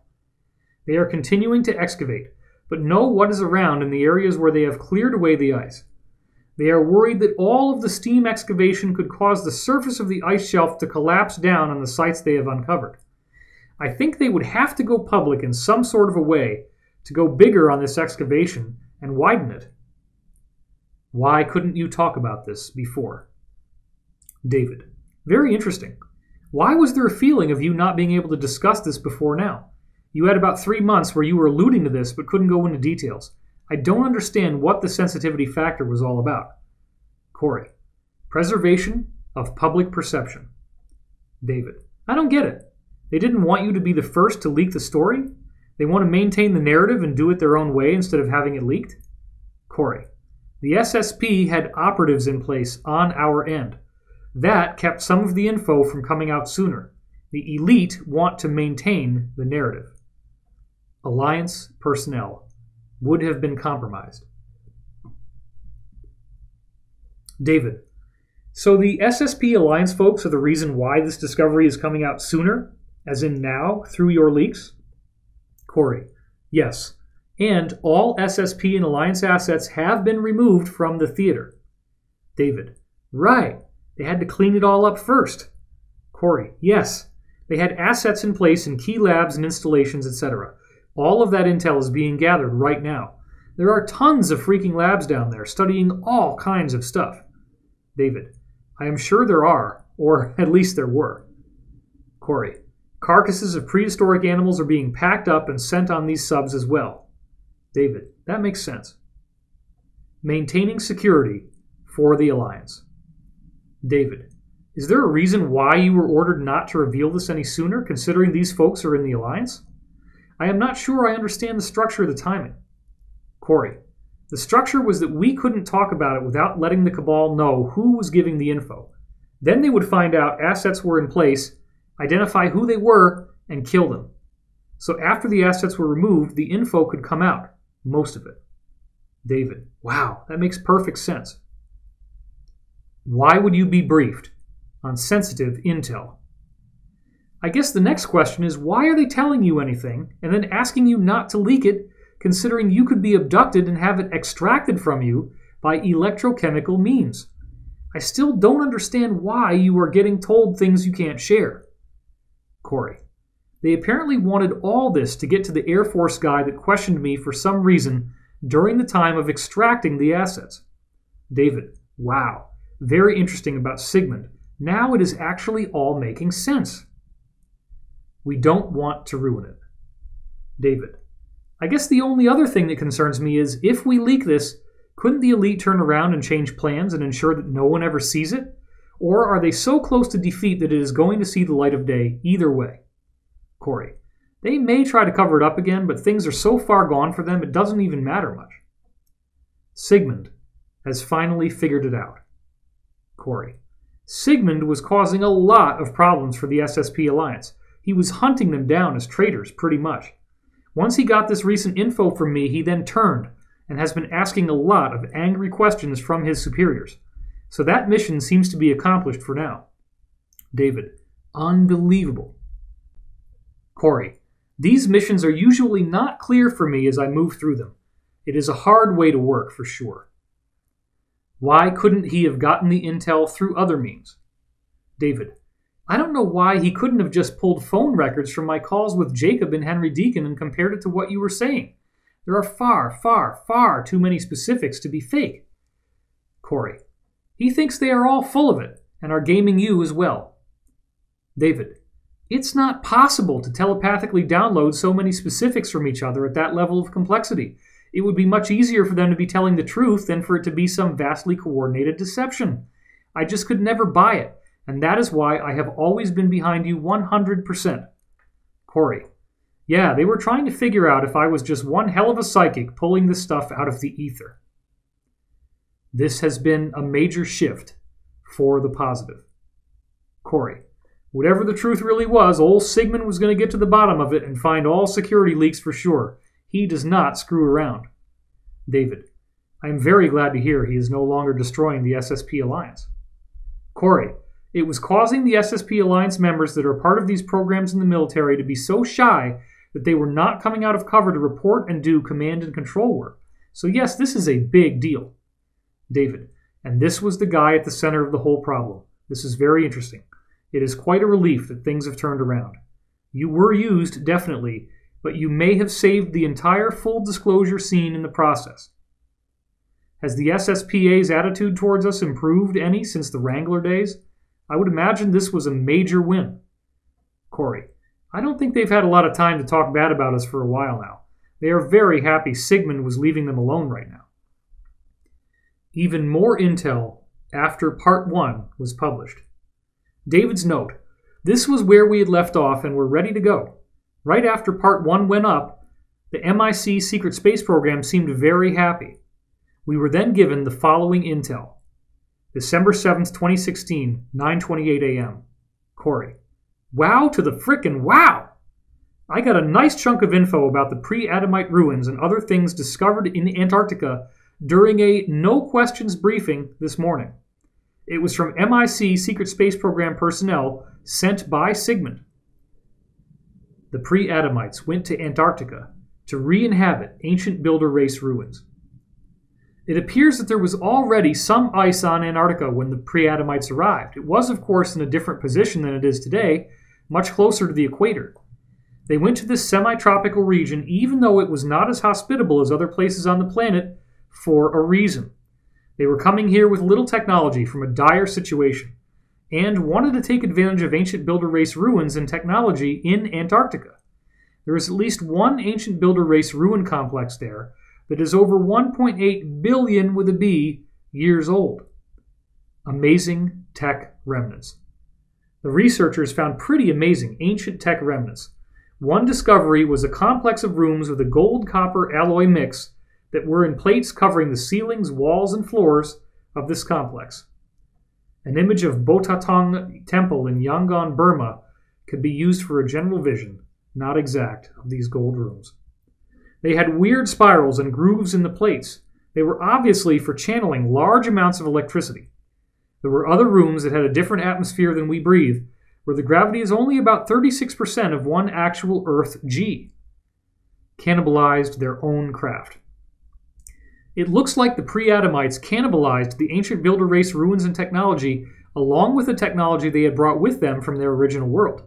They are continuing to excavate, but know what is around in the areas where they have cleared away the ice. They are worried that all of the steam excavation could cause the surface of the ice shelf to collapse down on the sites they have uncovered. I think they would have to go public in some sort of a way to go bigger on this excavation and widen it. Why couldn't you talk about this before? David. Very interesting. Why was there a feeling of you not being able to discuss this before now? You had about 3 months where you were alluding to this but couldn't go into details. I don't understand what the sensitivity factor was all about. Corey. Preservation of public perception. David. I don't get it. They didn't want you to be the first to leak the story? They want to maintain the narrative and do it their own way instead of having it leaked? Corey. The SSP had operatives in place on our end. That kept some of the info from coming out sooner. The elite want to maintain the narrative. Alliance personnel would have been compromised. David. So the SSP Alliance folks are the reason why this discovery is coming out sooner, as in now, through your leaks? Corey. Yes. And all SSP and Alliance assets have been removed from the theater. David. Right. They had to clean it all up first. Corey. Yes. They had assets in place in key labs and installations, etc. All of that intel is being gathered right now. There are tons of freaking labs down there studying all kinds of stuff. David. I am sure there are, or at least there were. Corey. Carcasses of prehistoric animals are being packed up and sent on these subs as well. David. That makes sense. Maintaining security for the Alliance. David. Is there a reason why you were ordered not to reveal this any sooner, considering these folks are in the Alliance? I am not sure I understand the structure of the timing. Corey. The structure was that we couldn't talk about it without letting the Cabal know who was giving the info. Then they would find out assets were in place, identify who they were, and kill them. So after the assets were removed, the info could come out, most of it. David. Wow, that makes perfect sense. Why would you be briefed on sensitive intel? I guess the next question is, why are they telling you anything and then asking you not to leak it, considering you could be abducted and have it extracted from you by electrochemical means? I still don't understand why you are getting told things you can't share. Corey. They apparently wanted all this to get to the Air Force guy that questioned me for some reason during the time of extracting the assets. David. Wow. Very interesting about Sigmund. Now it is actually all making sense. We don't want to ruin it. David. I guess the only other thing that concerns me is, if we leak this, couldn't the elite turn around and change plans and ensure that no one ever sees it? Or are they so close to defeat that it is going to see the light of day either way? Corey. They may try to cover it up again, but things are so far gone for them it doesn't even matter much. Sigmund has finally figured it out. Corey. Sigmund was causing a lot of problems for the SSP Alliance. He was hunting them down as traitors, pretty much. Once he got this recent info from me, he then turned and has been asking a lot of angry questions from his superiors. So that mission seems to be accomplished for now. David. Unbelievable. Corey. These missions are usually not clear for me as I move through them. It is a hard way to work, for sure. Why couldn't he have gotten the intel through other means? David. I don't know why he couldn't have just pulled phone records from my calls with Jacob and Henry Deacon and compared it to what you were saying. There are far, far, far too many specifics to be fake. Corey. He thinks they are all full of it and are gaming you as well. David. It's not possible to telepathically download so many specifics from each other at that level of complexity. It would be much easier for them to be telling the truth than for it to be some vastly coordinated deception. I just could never buy it, and that is why I have always been behind you 100%. Corey. Yeah, they were trying to figure out if I was just one hell of a psychic pulling this stuff out of the ether. This has been a major shift for the positive. Corey. Whatever the truth really was, old Sigmund was going to get to the bottom of it and find all security leaks for sure. He does not screw around. David. I am very glad to hear he is no longer destroying the SSP Alliance. Corey. It was causing the SSP Alliance members that are part of these programs in the military to be so shy that they were not coming out of cover to report and do command and control work. So yes, this is a big deal. David. And this was the guy at the center of the whole problem. This is very interesting. It is quite a relief that things have turned around. You were used, definitely, but you may have saved the entire full disclosure scene in the process. Has the SSPA's attitude towards us improved any since the Wrangler days? I would imagine this was a major win. Corey, I don't think they've had a lot of time to talk bad about us for a while now. They are very happy Sigmund was leaving them alone right now. Even more intel after Part 1 was published. David's note, this was where we had left off and were ready to go. Right after Part 1 went up, the MIC Secret Space Program seemed very happy. We were then given the following intel. December 7th, 2016, 9:28 a.m. Corey, wow to the frickin' wow! I got a nice chunk of info about the pre-Adamite ruins and other things discovered in Antarctica during a no-questions briefing this morning. It was from MIC Secret Space Program personnel sent by Sigmund. The Pre-Adamites went to Antarctica to re-inhabit ancient builder race ruins. It appears that there was already some ice on Antarctica when the Pre-Adamites arrived. It was, of course, in a different position than it is today, much closer to the equator. They went to this semi-tropical region even though it was not as hospitable as other places on the planet for a reason. They were coming here with little technology from a dire situation and wanted to take advantage of ancient builder race ruins and technology in Antarctica. There is at least one ancient builder race ruin complex there that is over 1.8 billion with a B years old. Amazing tech remnants. The researchers found pretty amazing ancient tech remnants. One discovery was a complex of rooms with a gold-copper alloy mix that were in plates covering the ceilings, walls, and floors of this complex. An image of Botatong Temple in Yangon, Burma, could be used for a general vision, not exact, of these gold rooms. They had weird spirals and grooves in the plates. They were obviously for channeling large amounts of electricity. There were other rooms that had a different atmosphere than we breathe, where the gravity is only about 36% of one actual Earth G. Cannibalized their own craft. It looks like the Pre-Adamites cannibalized the ancient builder race ruins and technology along with the technology they had brought with them from their original world.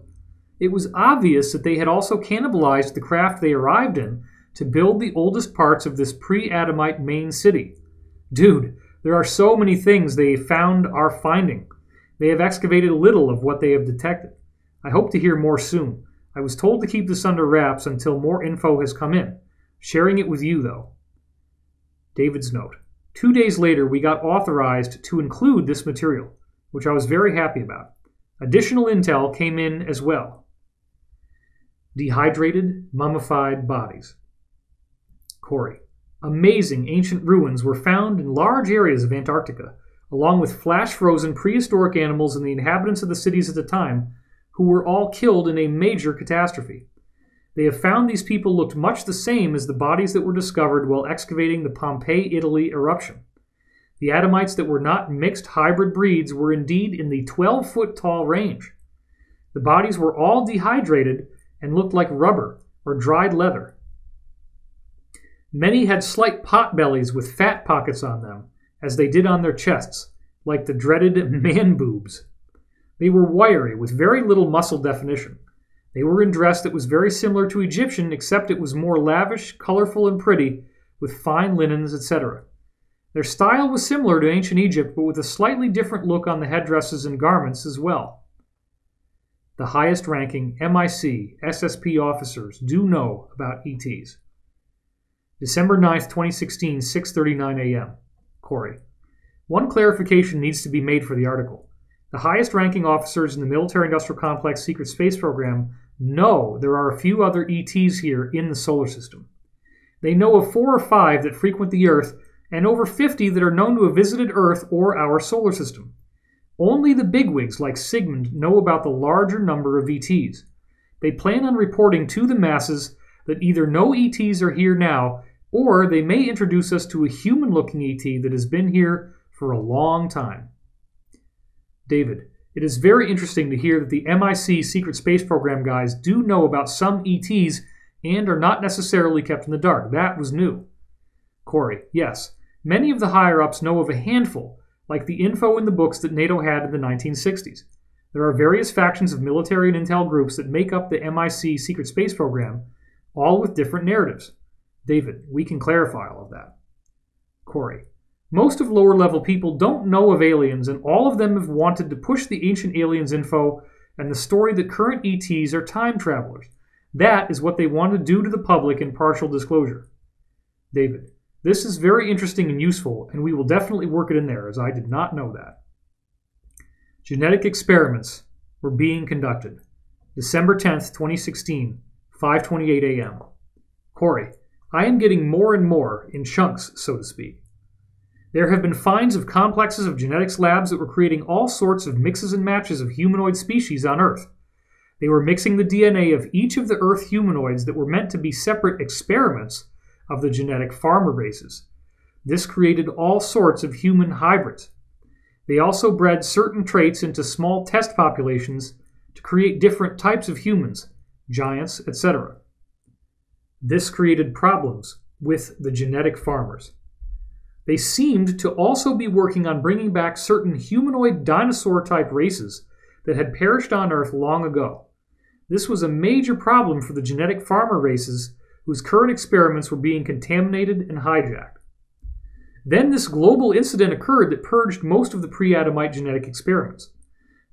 It was obvious that they had also cannibalized the craft they arrived in to build the oldest parts of this pre-Adamite main city. Dude, there are so many things they found are finding. They have excavated little of what they have detected. I hope to hear more soon. I was told to keep this under wraps until more info has come in. Sharing it with you, though. David's note. 2 days later, we got authorized to include this material, which I was very happy about. Additional intel came in as well. Dehydrated, mummified bodies. Corey. Amazing ancient ruins were found in large areas of Antarctica, along with flash-frozen prehistoric animals and the inhabitants of the cities at the time, who were all killed in a major catastrophe. They have found these people looked much the same as the bodies that were discovered while excavating the Pompeii, Italy eruption. The Adamites that were not mixed hybrid breeds were indeed in the 12-foot-tall range. The bodies were all dehydrated and looked like rubber or dried leather. Many had slight pot bellies with fat pockets on them, as they did on their chests, like the dreaded man boobs. They were wiry, with very little muscle definition. They were in dress that was very similar to Egyptian, except it was more lavish, colorful, and pretty, with fine linens, etc. Their style was similar to ancient Egypt, but with a slightly different look on the headdresses and garments as well. The highest-ranking MIC SSP officers do know about ETs. December 9th, 2016, 6:39 a.m. Corey. One clarification needs to be made for the article. The highest-ranking officers in the military-industrial complex secret space program know there are a few other ETs here in the solar system. They know of 4 or 5 that frequent the Earth, and over 50 that are known to have visited Earth or our solar system. Only the bigwigs like Sigmund know about the larger number of ETs. They plan on reporting to the masses that either no ETs are here now, or they may introduce us to a human-looking ET that has been here for a long time. David, it is very interesting to hear that the MIC Secret Space Program guys do know about some ETs and are not necessarily kept in the dark. That was new. Corey, yes. Many of the higher-ups know of a handful, like the info in the books that NATO had in the 1960s. There are various factions of military and intel groups that make up the MIC Secret Space Program, all with different narratives. David, we can clarify all of that. Corey, Most of lower-level people don't know of aliens, and all of them have wanted to push the ancient aliens info and the story that current ETs are time travelers. That is what they want to do to the public in partial disclosure. David, this is very interesting and useful, and we will definitely work it in there, as I did not know that. Genetic experiments were being conducted. December 10th, 2016, 5:28 a.m. Corey, I am getting more and more in chunks, so to speak. There have been finds of complexes of genetics labs that were creating all sorts of mixes and matches of humanoid species on Earth. They were mixing the DNA of each of the Earth humanoids that were meant to be separate experiments of the genetic farmer races. This created all sorts of human hybrids. They also bred certain traits into small test populations to create different types of humans, giants, etc. This created problems with the genetic farmers. They seemed to also be working on bringing back certain humanoid dinosaur-type races that had perished on Earth long ago. This was a major problem for the genetic farmer races whose current experiments were being contaminated and hijacked. Then this global incident occurred that purged most of the pre-Adamite genetic experiments.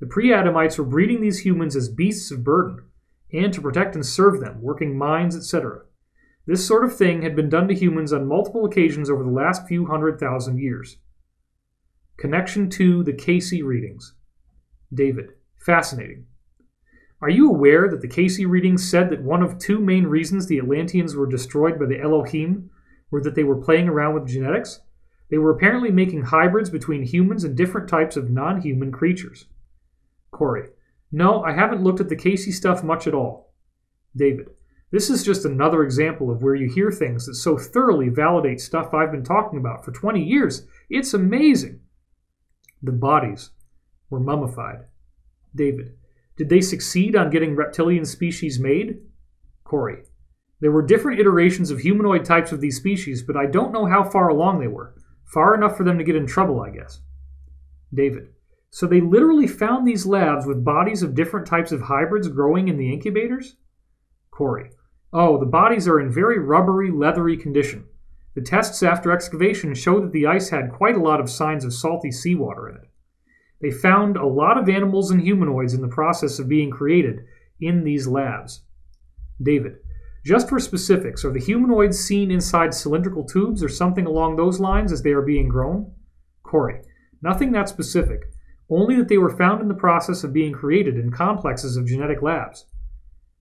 The pre-Adamites were breeding these humans as beasts of burden, and to protect and serve them, working mines, etc. This sort of thing had been done to humans on multiple occasions over the last few 100,000 years. Connection to the Casey readings. David, fascinating. Are you aware that the Casey readings said that one of two main reasons the Atlanteans were destroyed by the Elohim were that they were playing around with genetics? They were apparently making hybrids between humans and different types of non-human creatures. Corey, no, I haven't looked at the Casey stuff much at all. David, this is just another example of where you hear things that so thoroughly validate stuff I've been talking about for 20 years. It's amazing. The bodies were mummified. David, did they succeed on getting reptilian species made? Corey, there were different iterations of humanoid types of these species, but I don't know how far along they were. Far enough for them to get in trouble, I guess. David, so they literally found these labs with bodies of different types of hybrids growing in the incubators? Corey, oh, the bodies are in very rubbery, leathery condition. The tests after excavation showed that the ice had quite a lot of signs of salty seawater in it. They found a lot of animals and humanoids in the process of being created in these labs. David, just for specifics, are the humanoids seen inside cylindrical tubes or something along those lines as they are being grown? Corey, nothing that specific, only that they were found in the process of being created in complexes of genetic labs.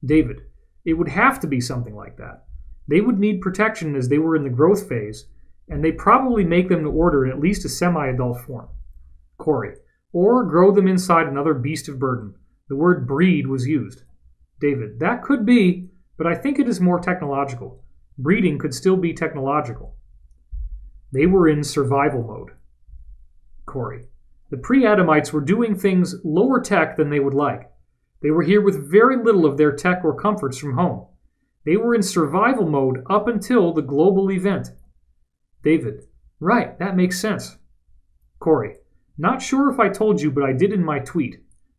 David, it would have to be something like that. They would need protection as they were in the growth phase, and they probably make them to order in at least a semi-adult form. Corey, or grow them inside another beast of burden. The word breed was used. David, that could be, but I think it is more technological. Breeding could still be technological. They were in survival mode. Corey, the pre-Adamites were doing things lower tech than they would like. They were here with very little of their tech or comforts from home. They were in survival mode up until the global event. David, right, that makes sense. Corey, not sure if I told you, but I did in my tweet.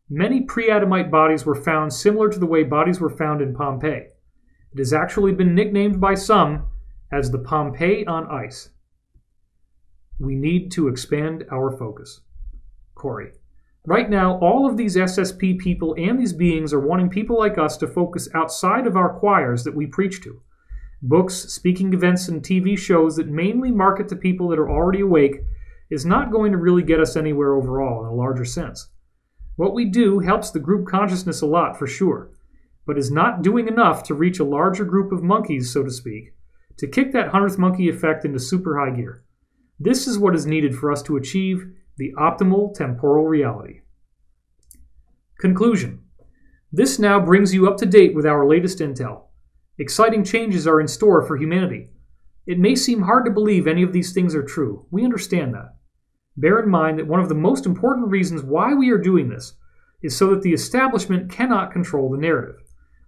Many pre-Adamite bodies were found similar to the way bodies were found in Pompeii. It has actually been nicknamed by some as the Pompeii on ice. We need to expand our focus. Corey, right now, all of these SSP people and these beings are wanting people like us to focus outside of our choirs that we preach to. Books, speaking events, and TV shows that mainly market to people that are already awake is not going to really get us anywhere overall in a larger sense. What we do helps the group consciousness a lot for sure, but is not doing enough to reach a larger group of monkeys, so to speak, to kick that 100th monkey effect into super high gear. This is what is needed for us to achieve the optimal temporal reality. Conclusion. This now brings you up to date with our latest intel. Exciting changes are in store for humanity. It may seem hard to believe any of these things are true. We understand that. Bear in mind that one of the most important reasons why we are doing this is so that the establishment cannot control the narrative.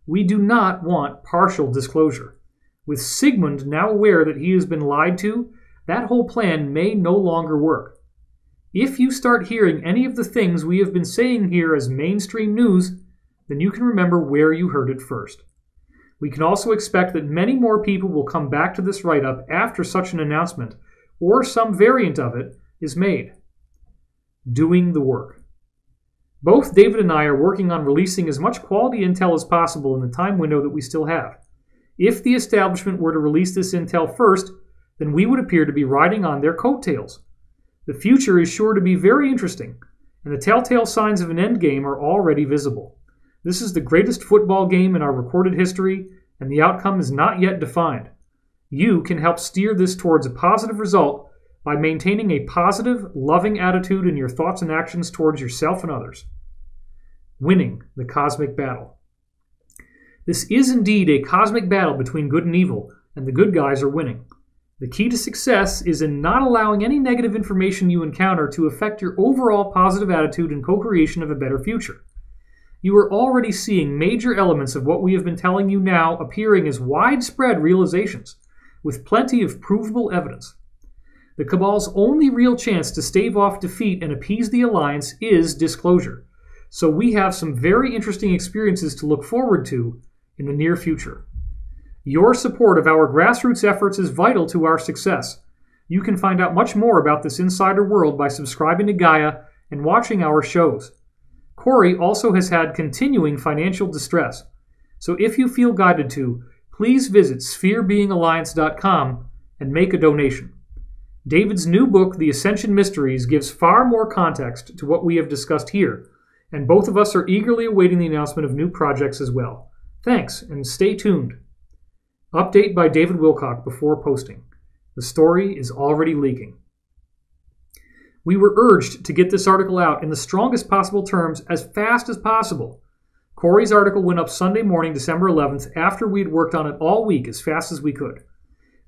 We do not want partial disclosure. With Sigmund now aware that he has been lied to, that whole plan may no longer work. If you start hearing any of the things we have been saying here as mainstream news, then you can remember where you heard it first. We can also expect that many more people will come back to this write-up after such an announcement or some variant of it, is made. Doing the work. Both David and I are working on releasing as much quality intel as possible in the time window that we still have. If the establishment were to release this intel first, then we would appear to be riding on their coattails. The future is sure to be very interesting, and the telltale signs of an endgame are already visible. This is the greatest football game in our recorded history, and the outcome is not yet defined. You can help steer this towards a positive result by maintaining a positive, loving attitude in your thoughts and actions towards yourself and others. Winning the cosmic battle. This is indeed a cosmic battle between good and evil, and the good guys are winning. The key to success is in not allowing any negative information you encounter to affect your overall positive attitude and co-creation of a better future. You are already seeing major elements of what we have been telling you now appearing as widespread realizations, with plenty of provable evidence. The Cabal's only real chance to stave off defeat and appease the Alliance is disclosure, so we have some very interesting experiences to look forward to in the near future. Your support of our grassroots efforts is vital to our success. You can find out much more about this insider world by subscribing to Gaia and watching our shows. Corey also has had continuing financial distress, so if you feel guided to, please visit spherebeingalliance.com and make a donation. David's new book, The Ascension Mysteries, gives far more context to what we have discussed here, and both of us are eagerly awaiting the announcement of new projects as well. Thanks, and stay tuned. Update by David Wilcock before posting. The story is already leaking. We were urged to get this article out in the strongest possible terms as fast as possible. Corey's article went up Sunday morning, December 11th, after we had worked on it all week as fast as we could.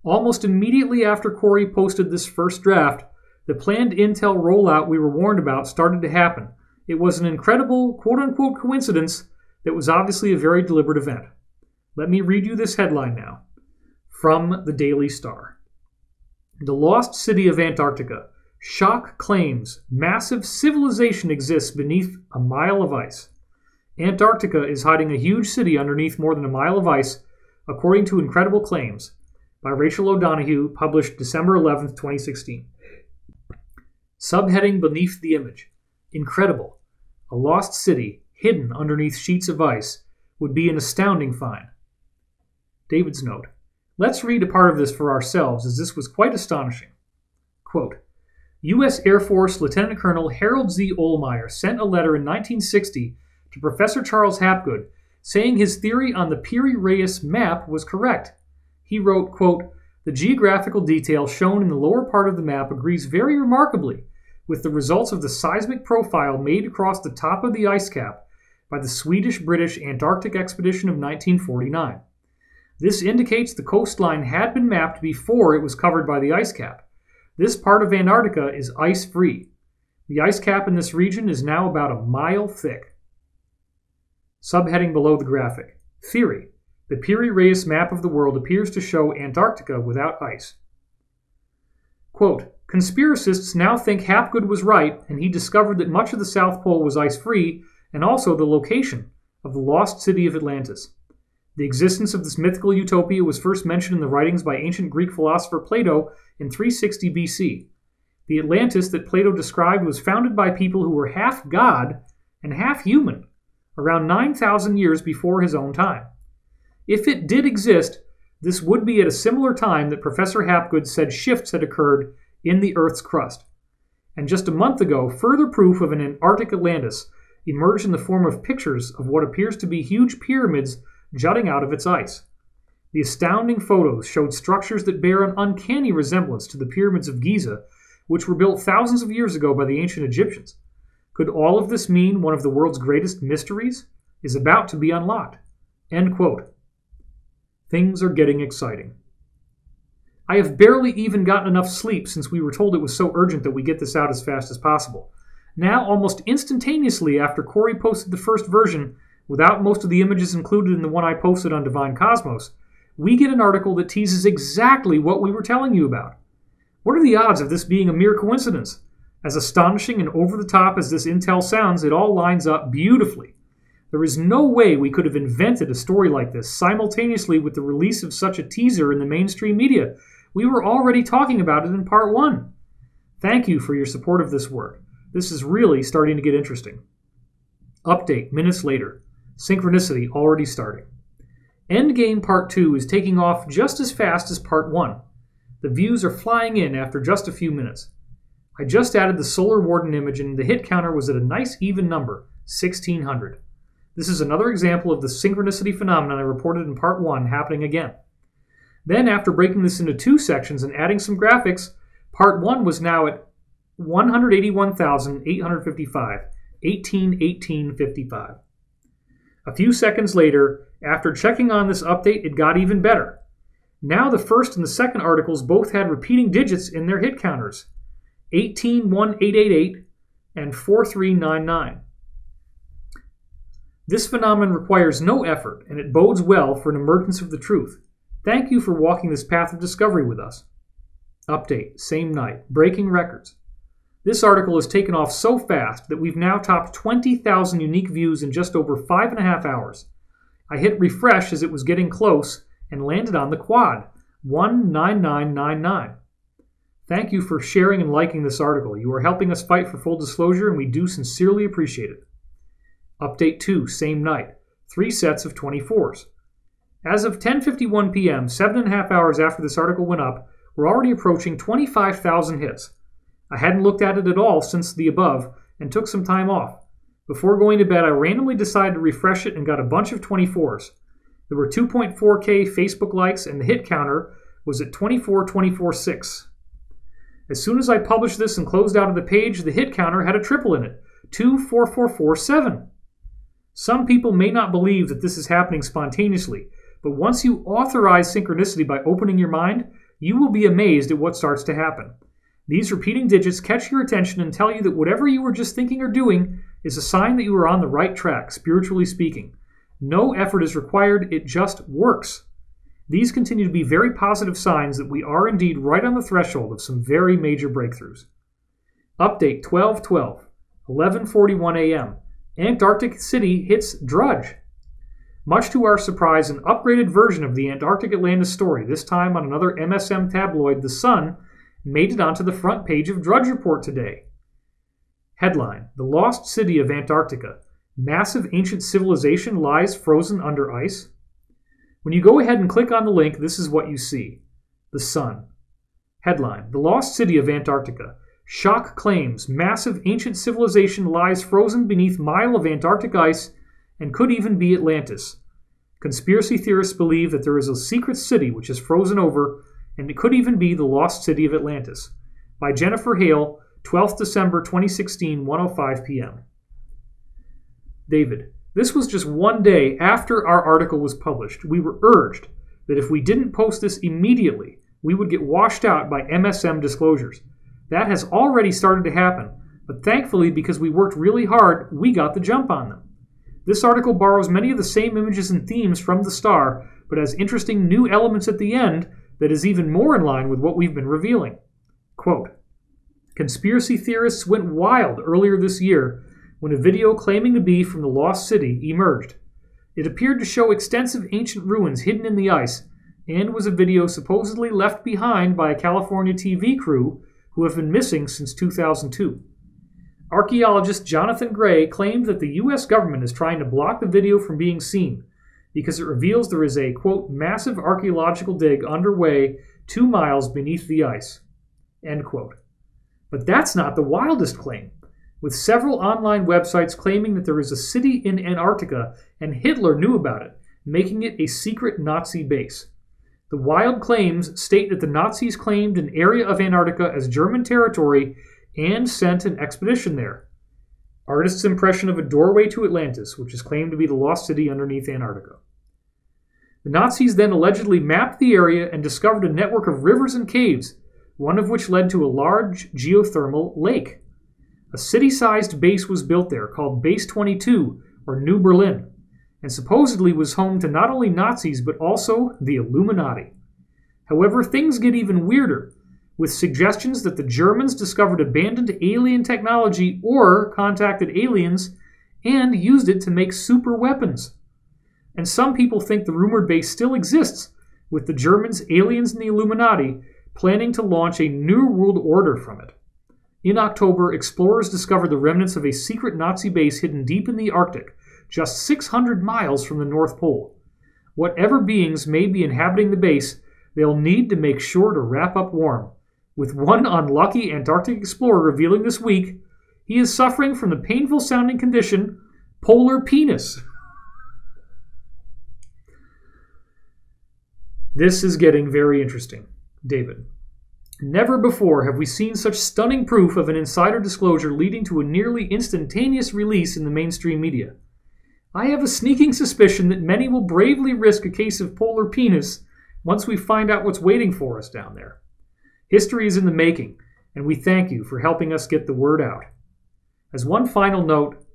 Almost immediately after Corey posted this first draft, the planned intel rollout we were warned about started to happen. It was an incredible, quote-unquote, coincidence that was obviously a very deliberate event. Let me read you this headline now. From the Daily Star. The lost city of Antarctica. Shock claims massive civilization exists beneath a mile of ice. Antarctica is hiding a huge city underneath more than a mile of ice, according to incredible claims, by Rachel O'Donoghue, published December 11, 2016. Subheading beneath the image. Incredible. A lost city, hidden underneath sheets of ice, would be an astounding find. David's note. Let's read a part of this for ourselves, as this was quite astonishing. Quote, U.S. Air Force Lieutenant Colonel Harold Z. Ohlmeyer sent a letter in 1960 to Professor Charles Hapgood saying his theory on the Piri-Reis map was correct. He wrote, quote, the geographical detail shown in the lower part of the map agrees very remarkably with the results of the seismic profile made across the top of the ice cap by the Swedish-British Antarctic expedition of 1949. This indicates the coastline had been mapped before it was covered by the ice cap. This part of Antarctica is ice-free. The ice cap in this region is now about a mile thick. Subheading below the graphic. Theory. The Piri-Reis map of the world appears to show Antarctica without ice. Quote, conspiracists now think Hapgood was right, and he discovered that much of the South Pole was ice-free, and also the location of the lost city of Atlantis. The existence of this mythical utopia was first mentioned in the writings by ancient Greek philosopher Plato in 360 BC. The Atlantis that Plato described was founded by people who were half god and half human, around 9,000 years before his own time. If it did exist, this would be at a similar time that Professor Hapgood said shifts had occurred in the Earth's crust. And just a month ago, further proof of an Antarctic Atlantis emerged in the form of pictures of what appears to be huge pyramids jutting out of its ice. The astounding photos showed structures that bear an uncanny resemblance to the pyramids of Giza, which were built thousands of years ago by the ancient Egyptians. Could all of this mean one of the world's greatest mysteries is about to be unlocked? End quote. Things are getting exciting. I have barely even gotten enough sleep since we were told it was so urgent that we get this out as fast as possible. Now, almost instantaneously after Corey posted the first version, without most of the images included in the one I posted on Divine Cosmos, we get an article that teases exactly what we were telling you about. What are the odds of this being a mere coincidence? As astonishing and over-the-top as this intel sounds, it all lines up beautifully. There is no way we could have invented a story like this simultaneously with the release of such a teaser in the mainstream media. We were already talking about it in Part 1. Thank you for your support of this work. This is really starting to get interesting. Update minutes later. Synchronicity already starting. Endgame Part 2 is taking off just as fast as Part 1. The views are flying in after just a few minutes. I just added the Solar Warden image and the hit counter was at a nice even number, 1,600. This is another example of the synchronicity phenomenon I reported in Part 1 happening again. Then, after breaking this into 2 sections and adding some graphics, Part 1 was now at 181,855, 18,1855. A few seconds later, after checking on this update, it got even better. Now the first and the second articles both had repeating digits in their hit counters, 18,1888 and 4399. This phenomenon requires no effort, and it bodes well for an emergence of the truth. Thank you for walking this path of discovery with us. Update, same night, breaking records. This article has taken off so fast that we've now topped 20,000 unique views in just over 5.5 hours. I hit refresh as it was getting close and landed on the quad, 19999. Thank you for sharing and liking this article. You are helping us fight for full disclosure, and we do sincerely appreciate it. Update 2, same night, 3 sets of 24s. As of 10:51 p.m., 7.5 hours after this article went up, we're already approaching 25,000 hits. I hadn't looked at it at all since the above and took some time off. Before going to bed, I randomly decided to refresh it and got a bunch of 24s. There were 2.4K Facebook likes and the hit counter was at 24,246. As soon as I published this and closed out of the page, the hit counter had a triple in it, 24447. Some people may not believe that this is happening spontaneously, but once you authorize synchronicity by opening your mind, you will be amazed at what starts to happen. These repeating digits catch your attention and tell you that whatever you were just thinking or doing is a sign that you are on the right track, spiritually speaking. No effort is required, it just works. These continue to be very positive signs that we are indeed right on the threshold of some very major breakthroughs. Update 12/12, 11:41 a.m. Antarctic City hits Drudge. Much to our surprise, an upgraded version of the Antarctic Atlantis story, this time on another MSM tabloid, The Sun, made it onto the front page of Drudge Report today. Headline, The Lost City of Antarctica. Massive ancient civilization lies frozen under ice. When you go ahead and click on the link, this is what you see. The Sun. Headline, The Lost City of Antarctica. Shock claims massive ancient civilization lies frozen beneath mile of Antarctic ice and could even be Atlantis. Conspiracy theorists believe that there is a secret city which is frozen over, and it could even be the lost city of Atlantis. By Jennifer Hale, 12th December 2016, 1:05 p.m. David, this was just one day after our article was published. We were urged that if we didn't post this immediately, we would get washed out by MSM disclosures. That has already started to happen, but thankfully, because we worked really hard, we got the jump on them. This article borrows many of the same images and themes from the Star, but has interesting new elements at the end that is even more in line with what we've been revealing. Quote, Conspiracy theorists went wild earlier this year when a video claiming to be from the Lost City emerged. It appeared to show extensive ancient ruins hidden in the ice and was a video supposedly left behind by a California TV crew who have been missing since 2002. Archaeologist Jonathan Gray claimed that the U.S. government is trying to block the video from being seen because it reveals there is a, quote, massive archaeological dig underway 2 miles beneath the ice, end quote. But that's not the wildest claim, with several online websites claiming that there is a city in Antarctica and Hitler knew about it, making it a secret Nazi base. The wild claims state that the Nazis claimed an area of Antarctica as German territory and sent an expedition there. Artist's impression of a doorway to Atlantis, which is claimed to be the lost city underneath Antarctica. The Nazis then allegedly mapped the area and discovered a network of rivers and caves, one of which led to a large geothermal lake. A city-sized base was built there called Base 22, or New Berlin, and supposedly was home to not only Nazis but also the Illuminati. However, things get even weirder, with suggestions that the Germans discovered abandoned alien technology or contacted aliens and used it to make super weapons. And some people think the rumored base still exists, with the Germans, aliens, and the Illuminati planning to launch a new world order from it. In October, explorers discovered the remnants of a secret Nazi base hidden deep in the Arctic, just 600 miles from the North Pole. Whatever beings may be inhabiting the base, they'll need to make sure to wrap up warm. With one unlucky Antarctic explorer revealing this week, he is suffering from the painful-sounding condition, polar penis. This is getting very interesting. David. Never before have we seen such stunning proof of an insider disclosure leading to a nearly instantaneous release in the mainstream media. I have a sneaking suspicion that many will bravely risk a case of polar penis once we find out what's waiting for us down there. History is in the making, and we thank you for helping us get the word out. As one final note,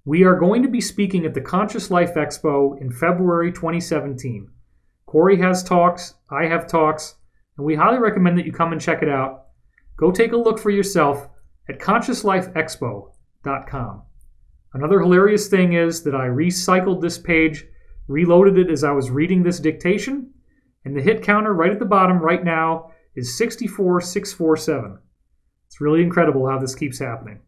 we are going to be speaking at the Conscious Life Expo in February 2017. Corey has talks, I have talks, and we highly recommend that you come and check it out. Go take a look for yourself at consciouslifeexpo.com. Another hilarious thing is that I recycled this page, reloaded it as I was reading this dictation, and the hit counter right at the bottom right now is 64647. It's really incredible how this keeps happening.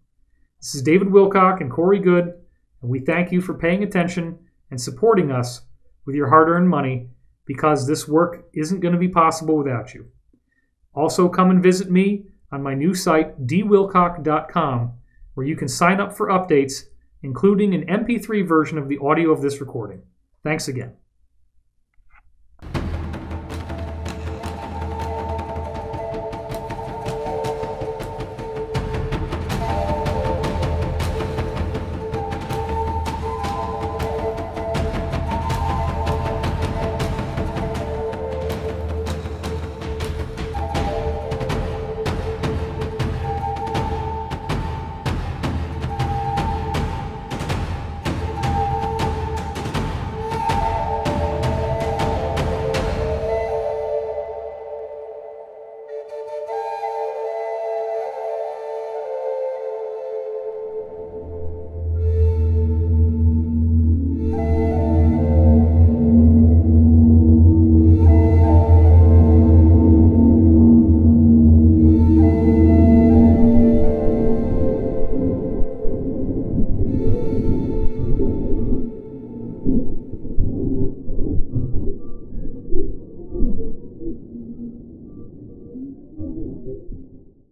This is David Wilcock and Corey Goode, and we thank you for paying attention and supporting us with your hard-earned money, because this work isn't going to be possible without you. Also, come and visit me on my new site, dwilcock.com, where you can sign up for updates, including an MP3 version of the audio of this recording. Thanks again.